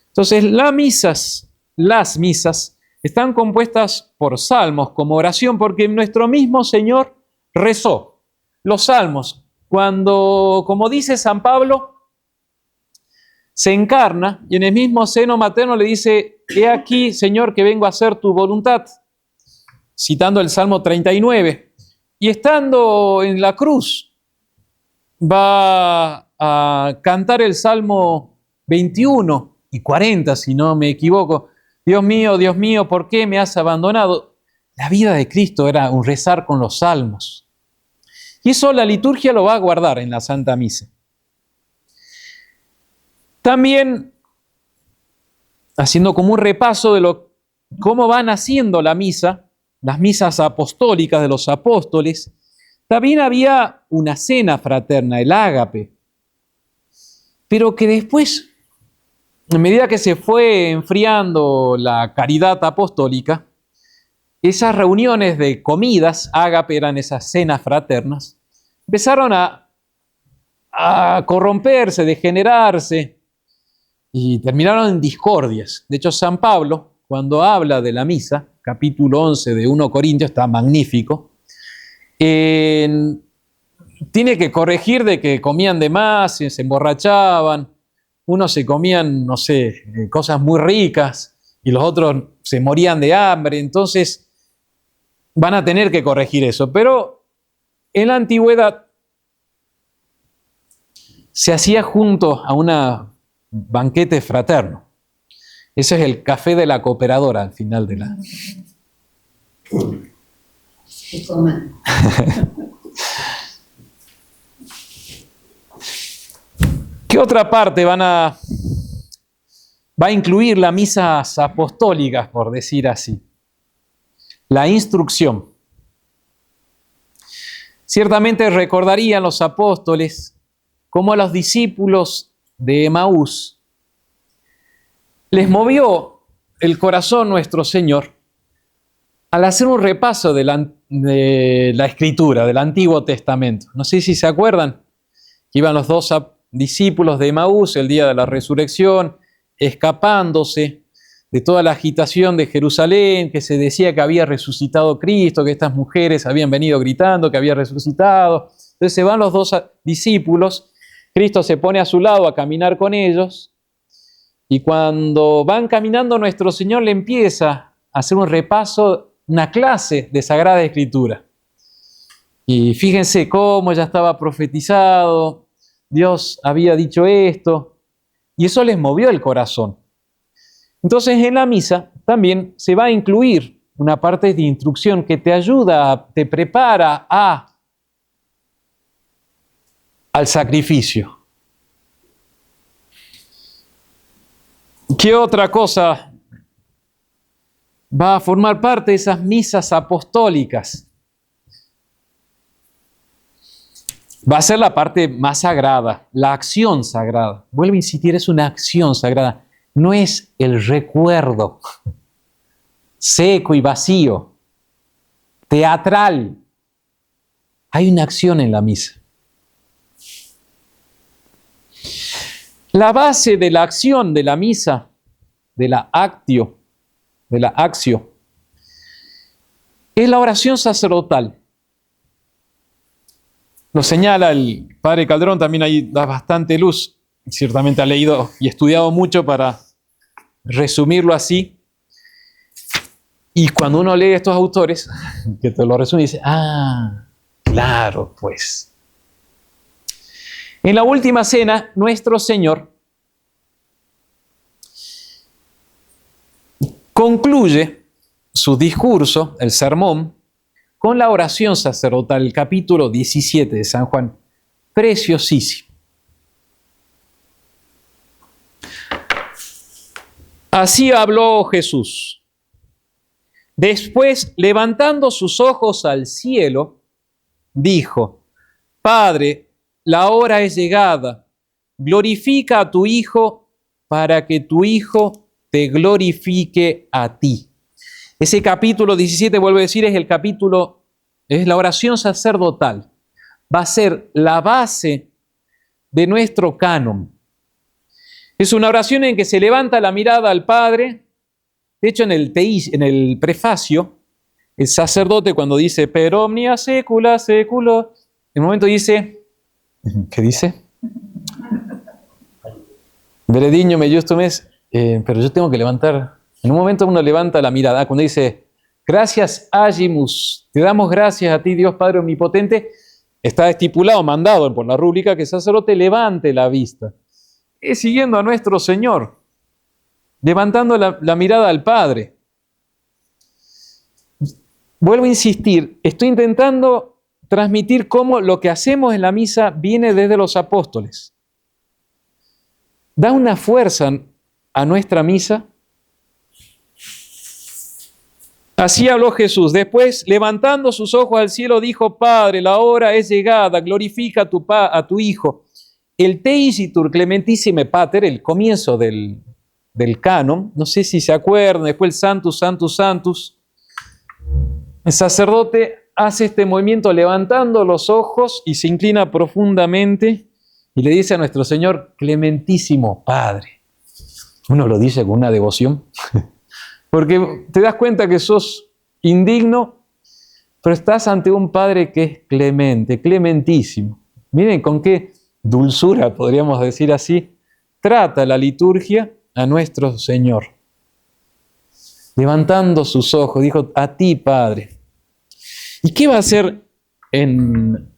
Entonces, las misas están compuestas por salmos como oración, porque nuestro mismo Señor rezó los salmos. Cuando, como dice San Pablo, se encarna y en el mismo seno materno le dice: he aquí, Señor, que vengo a hacer tu voluntad, citando el Salmo 39. Y estando en la cruz, va a cantar el Salmo 21 y 40, si no me equivoco. Dios mío, ¿por qué me has abandonado? La vida de Cristo era un rezar con los salmos. Y eso la liturgia lo va a guardar en la Santa Misa. También, haciendo como un repaso de cómo van haciendo la misa, las misas apostólicas de los apóstoles, también había una cena fraterna, el ágape, pero que después, a medida que se fue enfriando la caridad apostólica, esas reuniones de comidas, ágape eran esas cenas fraternas, empezaron a corromperse, degenerarse y terminaron en discordias. De hecho, San Pablo, cuando habla de la misa, capítulo 11 de 1 Corintios, está magnífico, tiene que corregir de que comían de más, se emborrachaban, unos se comían, no sé, cosas muy ricas y los otros se morían de hambre. Entonces van a tener que corregir eso. Pero en la antigüedad se hacía junto a un banquete fraterno. Ese es el café de la cooperadora al final de la... ¿Qué otra parte va a incluir las misas apostólicas, por decir así? La instrucción. Ciertamente recordarían los apóstoles cómo a los discípulos de Emaús les movió el corazón nuestro Señor al hacer un repaso de la Escritura, del Antiguo Testamento. No sé si se acuerdan que iban los dos discípulos de Emaús el día de la resurrección, escapándose de toda la agitación de Jerusalén, que se decía que había resucitado Cristo, que estas mujeres habían venido gritando que había resucitado. Entonces se van los dos discípulos, Cristo se pone a su lado a caminar con ellos, y cuando van caminando nuestro Señor le empieza a hacer un repaso, una clase de Sagrada Escritura. Y fíjense cómo ya estaba profetizado, Dios había dicho esto, y eso les movió el corazón. Entonces en la misa también se va a incluir una parte de instrucción que te ayuda, te prepara al sacrificio. ¿Qué otra cosa va a formar parte de esas misas apostólicas? Va a ser la parte más sagrada, la acción sagrada. Vuelvo a insistir, es una acción sagrada. No es el recuerdo seco y vacío, teatral. Hay una acción en la misa. La base de la acción de la misa, de la actio, es la oración sacerdotal. Lo señala el padre Calderón, también ahí da bastante luz. Ciertamente ha leído y estudiado mucho para resumirlo así. Y cuando uno lee estos autores, que te lo resumen, dice, claro, pues. En la última cena, nuestro Señor concluye su discurso, el sermón, con la oración sacerdotal, el capítulo 17 de San Juan. Preciosísimo. Así habló Jesús. Después, levantando sus ojos al cielo, dijo, Padre, la hora es llegada. Glorifica a tu Hijo para que tu Hijo te glorifique a ti. Ese capítulo 17, vuelvo a decir, es la oración sacerdotal. Va a ser la base de nuestro canon. Es una oración en que se levanta la mirada al Padre. De hecho, en el prefacio, el sacerdote cuando dice per omnia secula seculo, en un momento dice, ¿qué dice? Verediño me justum es, pero yo tengo que levantar. En un momento uno levanta la mirada, cuando dice, gracias agimus, te damos gracias a ti, Dios Padre Omnipotente, está estipulado, mandado por la rúbrica que el sacerdote levante la vista. Es siguiendo a nuestro Señor, levantando la mirada al Padre. Vuelvo a insistir, estoy intentando transmitir cómo lo que hacemos en la misa viene desde los apóstoles. Da una fuerza a nuestra misa. Así habló Jesús. Después, levantando sus ojos al cielo, dijo, Padre, la hora es llegada, glorifica a tu Hijo. El Teisitur Clementissime Pater, el comienzo del canon, no sé si se acuerdan, después el Santus, Santus, Santus. El sacerdote hace este movimiento levantando los ojos y se inclina profundamente y le dice a nuestro Señor, Clementísimo Padre. Uno lo dice con una devoción, porque te das cuenta que sos indigno, pero estás ante un Padre que es clemente, clementísimo. Miren con qué dulzura, podríamos decir así, trata la liturgia a nuestro Señor. Levantando sus ojos, dijo, a ti, Padre. ¿Y qué va a hacer en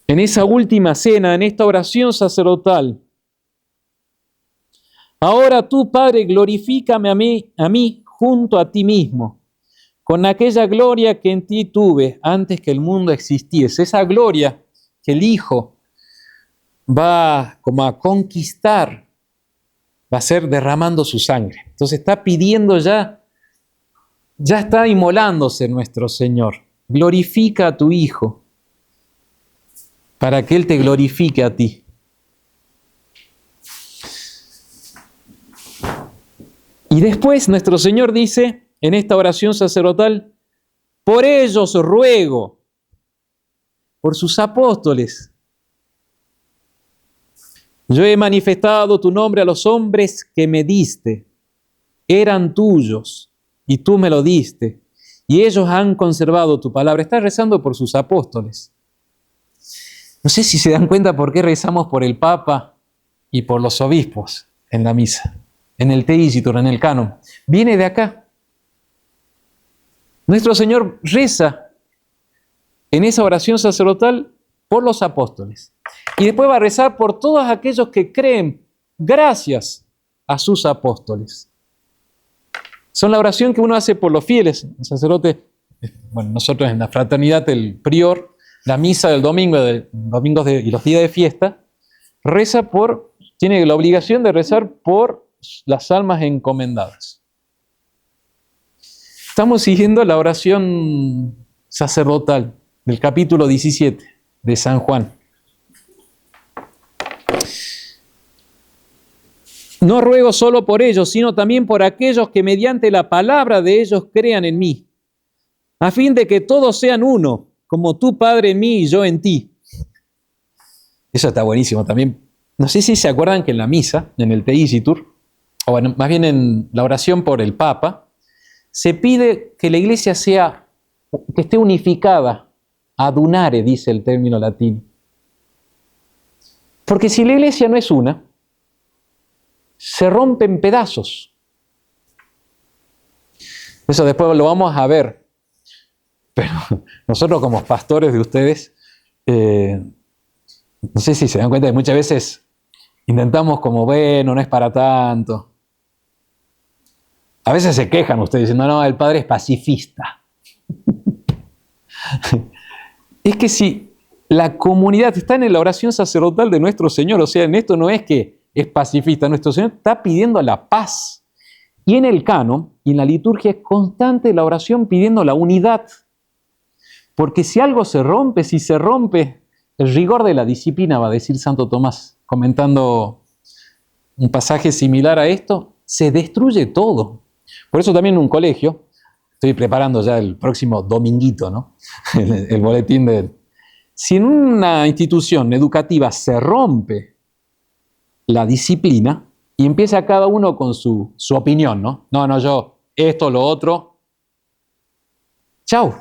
esa última cena, en esta oración sacerdotal? Ahora tú, Padre, glorifícame a mí junto a ti mismo, con aquella gloria que en ti tuve antes que el mundo existiese. Esa gloria que el Hijo va como a conquistar, va a ser derramando su sangre. Entonces está pidiendo ya está inmolándose nuestro Señor. Glorifica a tu Hijo para que Él te glorifique a ti. Y después nuestro Señor dice en esta oración sacerdotal, por ellos ruego, por sus apóstoles. Yo he manifestado tu nombre a los hombres que me diste. Eran tuyos y tú me lo diste. Y ellos han conservado tu palabra. Está rezando por sus apóstoles. No sé si se dan cuenta por qué rezamos por el Papa y por los obispos en la misa, en el Teisitur, en el canon. Viene de acá. Nuestro Señor reza en esa oración sacerdotal por los apóstoles. Y después va a rezar por todos aquellos que creen gracias a sus apóstoles. Son la oración que uno hace por los fieles. El sacerdote, bueno, nosotros en la fraternidad, el prior, la misa del domingo, y los días de fiesta, tiene la obligación de rezar por las almas encomendadas. Estamos siguiendo la oración sacerdotal del capítulo 17 de San Juan. No ruego solo por ellos, sino también por aquellos que mediante la palabra de ellos crean en mí, a fin de que todos sean uno, como tú, Padre, en mí y yo en ti. Eso está buenísimo también. No sé si se acuerdan que en la misa, en el Teisitur, o bueno, más bien en la oración por el Papa, se pide que la Iglesia que esté unificada, adunare, dice el término latino. Porque si la Iglesia no es una, se rompe en pedazos. Eso después lo vamos a ver. Pero nosotros como pastores de ustedes, no sé si se dan cuenta que muchas veces intentamos como, bueno, no es para tanto. A veces se quejan ustedes diciendo, no, el padre es pacifista. Es que si la comunidad está en la oración sacerdotal de nuestro Señor, o sea, en esto no es que es pacifista, nuestro Señor está pidiendo la paz. Y en el canon y en la liturgia es constante la oración pidiendo la unidad. Porque si algo se rompe, si se rompe el rigor de la disciplina, va a decir Santo Tomás, comentando un pasaje similar a esto, se destruye todo. Por eso también en un colegio, estoy preparando ya el próximo dominguito, ¿no? el boletín de... Si en una institución educativa se rompe la disciplina y empieza cada uno con su opinión, ¿no? No, yo, esto, lo otro. ¡Chau!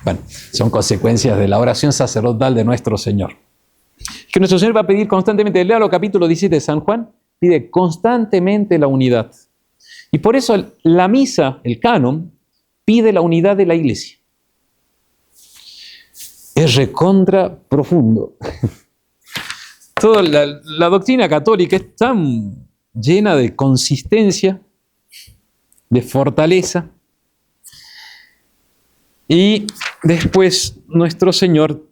Bueno, son consecuencias de la oración sacerdotal de nuestro Señor. Que nuestro Señor va a pedir constantemente, léalo capítulo 17 de San Juan, pide constantemente la unidad. Y por eso la misa, el canon, pide la unidad de la Iglesia. Es recontra profundo. Toda la doctrina católica es tan llena de consistencia, de fortaleza. Y después nuestro Señor,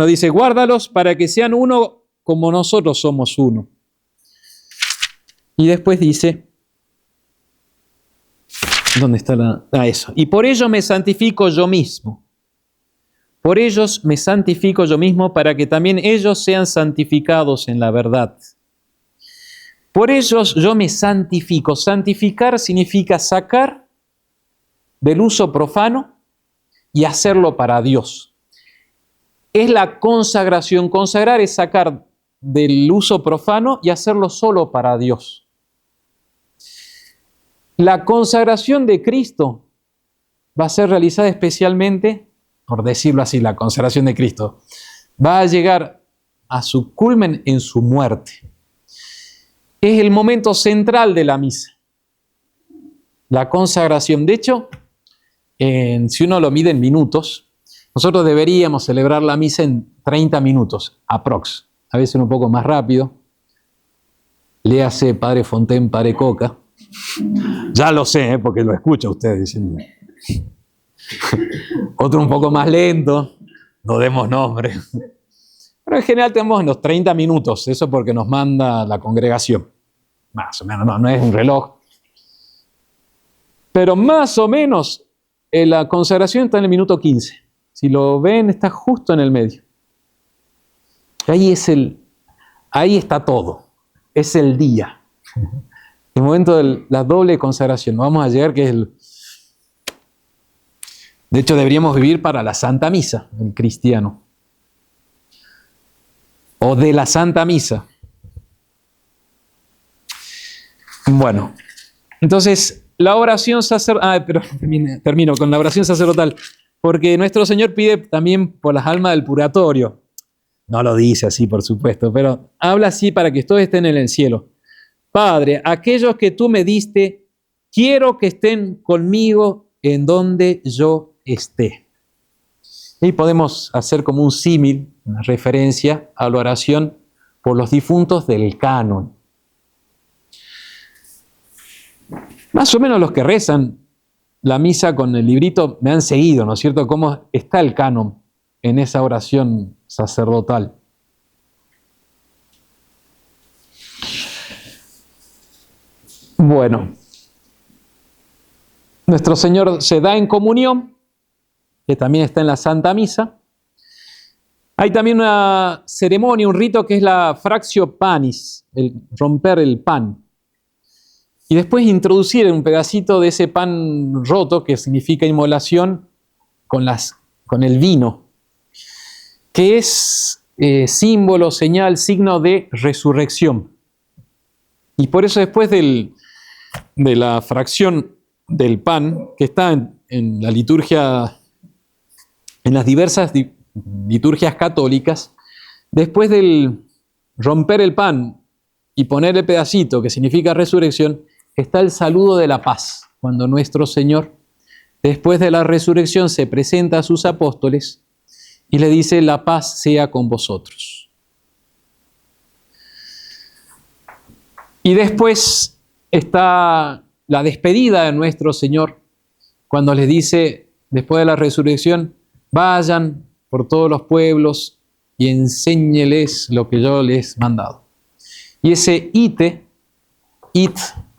dice, guárdalos para que sean uno como nosotros somos uno. Y después dice, ¿dónde está eso? Y por ello me santifico yo mismo. Por ellos me santifico yo mismo para que también ellos sean santificados en la verdad. Por ellos yo me santifico. Santificar significa sacar del uso profano y hacerlo para Dios. Es la consagración. Consagrar es sacar del uso profano y hacerlo solo para Dios. La consagración de Cristo va a ser realizada especialmente, por decirlo así, la consagración de Cristo va a llegar a su culmen en su muerte. Es el momento central de la misa. La consagración. De hecho, si uno lo mide en minutos, nosotros deberíamos celebrar la misa en 30 minutos, aprox. A veces un poco más rápido. Léase Padre Fontaine, Padre Coca. Ya lo sé, porque lo escucha usted diciendo. Otro un poco más lento, no demos nombre. Pero en general tenemos los 30 minutos, eso porque nos manda la congregación. Más o menos, no es un reloj. Pero más o menos la consagración está en el minuto 15. Si lo ven, está justo en el medio. Ahí está todo. Es el día. El momento de la doble consagración. Vamos a llegar que es De hecho, deberíamos vivir para la Santa Misa, el cristiano. O de la Santa Misa. Bueno, entonces, la oración sacerdotal... termino con la oración sacerdotal. Porque nuestro Señor pide también por las almas del purgatorio. No lo dice así, por supuesto, pero habla así para que todos estén en el cielo. Padre, aquellos que tú me diste, quiero que estén conmigo en donde yo esté. Y podemos hacer como un símil, una referencia a la oración por los difuntos del canon. Más o menos los que rezan la misa con el librito me han seguido, ¿no es cierto? ¿Cómo está el canon en esa oración sacerdotal? Bueno, nuestro Señor se da en comunión, que también está en la Santa Misa. Hay también una ceremonia, un rito que es la fractio panis, el romper el pan. Y después introducir un pedacito de ese pan roto, que significa inmolación, con el vino, que es símbolo, señal, signo de resurrección. Y por eso después de la fracción del pan, que está en la liturgia, en las diversas liturgias católicas, después del romper el pan y poner el pedacito, que significa resurrección, está el saludo de la paz, cuando nuestro Señor, después de la resurrección, se presenta a sus apóstoles y le dice: la paz sea con vosotros. Y después está la despedida de nuestro Señor, cuando les dice, después de la resurrección: vayan por todos los pueblos y enséñeles lo que yo les he mandado. Y ese id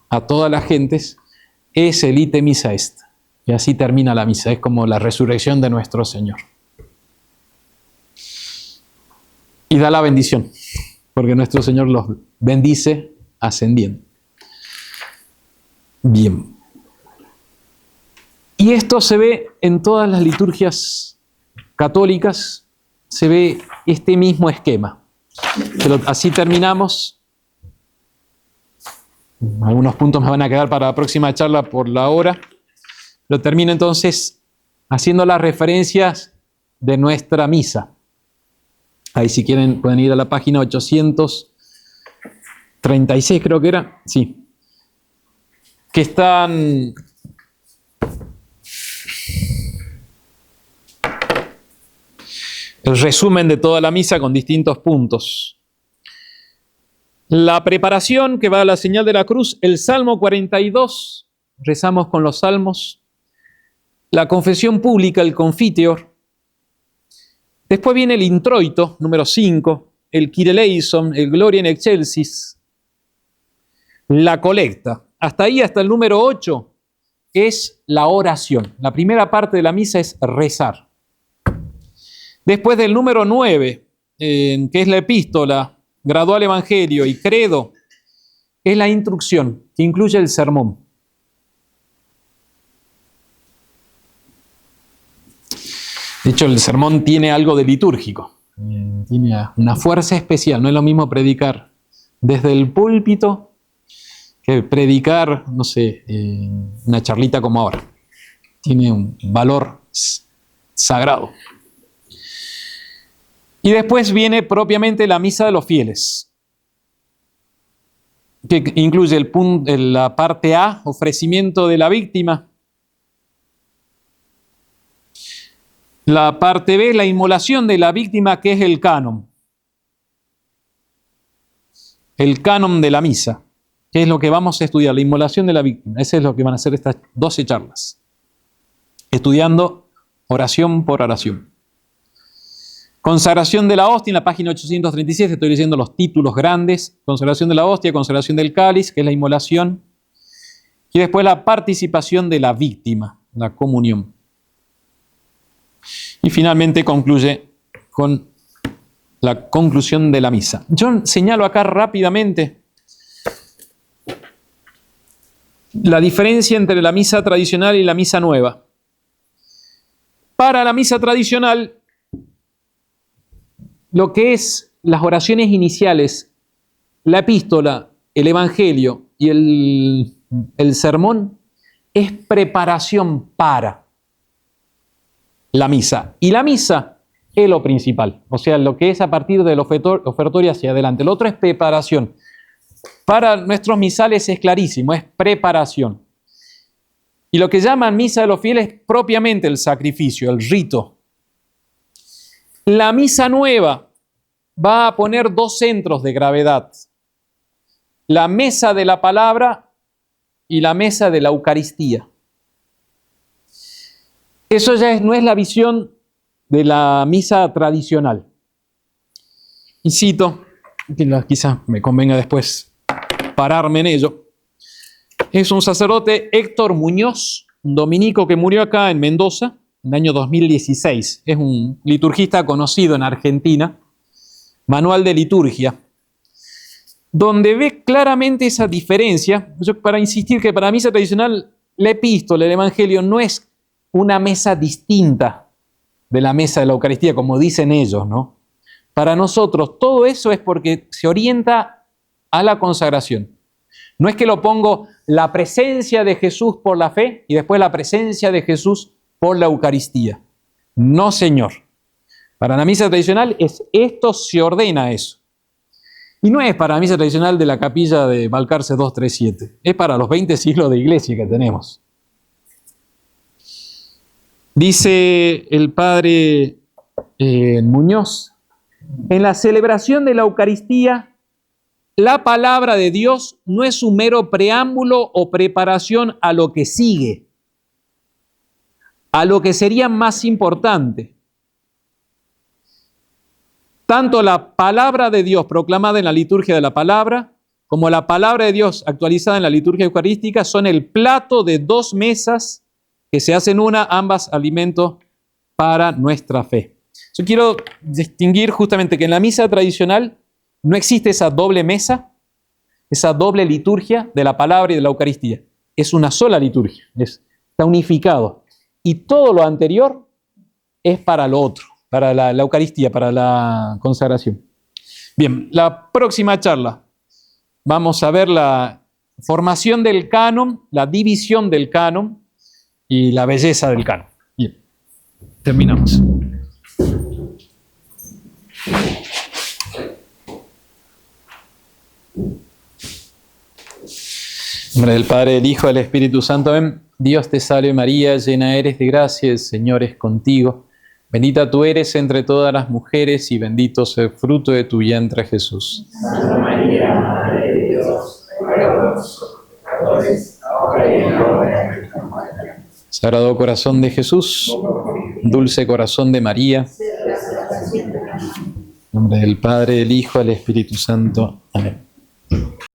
a todas las gentes, es el ite missa est. Y así termina la misa, es como la resurrección de nuestro Señor. Y da la bendición, porque nuestro Señor los bendice ascendiendo. Bien. Y esto se ve en todas las liturgias católicas, se ve este mismo esquema. Pero así terminamos. Algunos puntos me van a quedar para la próxima charla por la hora. Pero termino entonces haciendo las referencias de nuestra misa. Ahí si quieren pueden ir a la página 836, creo que era. Sí. Que están... el resumen de toda la misa con distintos puntos. La preparación, que va a la señal de la cruz, el Salmo 42, rezamos con los salmos, la confesión pública, el confiteor. Después viene el introito, número 5, el Kyrie eleison, el Gloria in excelsis, la colecta. Hasta ahí, hasta el número 8, es la oración. La primera parte de la misa es rezar. Después del número 9, que es la epístola, gradual evangelio y credo, es la instrucción, que incluye el sermón. De hecho, el sermón tiene algo de litúrgico, tiene una fuerza especial. No es lo mismo predicar desde el púlpito que predicar, no sé, una charlita como ahora. Tiene un valor sagrado. Y después viene propiamente la misa de los fieles, que incluye la parte A, ofrecimiento de la víctima. La parte B, la inmolación de la víctima, que es el canon. El canon de la misa, que es lo que vamos a estudiar, la inmolación de la víctima. Ese es lo que van a hacer estas 12 charlas, estudiando oración por oración. Consagración de la hostia, en la página 837, estoy leyendo los títulos grandes. Consagración de la hostia, consagración del cáliz, que es la inmolación. Y después la participación de la víctima, la comunión. Y finalmente concluye con la conclusión de la misa. Yo señalo acá rápidamente la diferencia entre la misa tradicional y la misa nueva. Para la misa tradicional, lo que es las oraciones iniciales, la epístola, el evangelio y el sermón, es preparación para la misa. Y la misa es lo principal, o sea, lo que es a partir del ofertorio hacia adelante. Lo otro es preparación. Para nuestros misales es clarísimo, es preparación. Y lo que llaman misa de los fieles es propiamente el sacrificio, el rito. La misa nueva va a poner dos centros de gravedad: la mesa de la palabra y la mesa de la Eucaristía. Eso ya no es la visión de la misa tradicional. Y cito, que quizás me convenga después pararme en ello, es un sacerdote, Héctor Muñoz, un dominico que murió acá en Mendoza, en el año 2016. Es un liturgista conocido en Argentina, manual de liturgia, donde ve claramente esa diferencia. Yo para insistir que para la misa tradicional la epístola, el evangelio, no es una mesa distinta de la mesa de la Eucaristía, como dicen ellos, ¿no? Para nosotros todo eso es porque se orienta a la consagración. No es que lo pongo la presencia de Jesús por la fe y después la presencia de Jesús por la Eucaristía. No, señor. Para la misa tradicional esto se ordena a eso. Y no es para la misa tradicional de la capilla de Balcarce 237, es para los 20 siglos de iglesia que tenemos. Dice el padre Muñoz, en la celebración de la Eucaristía, la palabra de Dios no es un mero preámbulo o preparación a lo que sigue, a lo que sería más importante. Tanto la palabra de Dios proclamada en la liturgia de la palabra, como la palabra de Dios actualizada en la liturgia eucarística, son el plato de dos mesas que se hacen una, ambas alimento para nuestra fe. Yo quiero distinguir justamente que en la misa tradicional no existe esa doble mesa, esa doble liturgia de la palabra y de la Eucaristía. Es una sola liturgia, está unificado. Y todo lo anterior es para lo otro, para la Eucaristía, para la consagración. Bien, la próxima charla vamos a ver la formación del canon, la división del canon y la belleza del canon. Bien, terminamos. En nombre del Padre, del Hijo, del Espíritu Santo. Amén. Dios te salve María, llena eres de gracia, el Señor es contigo. Bendita tú eres entre todas las mujeres y bendito es el fruto de tu vientre, Jesús. Santa María, Madre de Dios, ruega por nosotros pecadores, ahora y en la hora de nuestra muerte. Sagrado corazón de Jesús, dulce corazón de María. En nombre del Padre, del Hijo, del Espíritu Santo. Amén.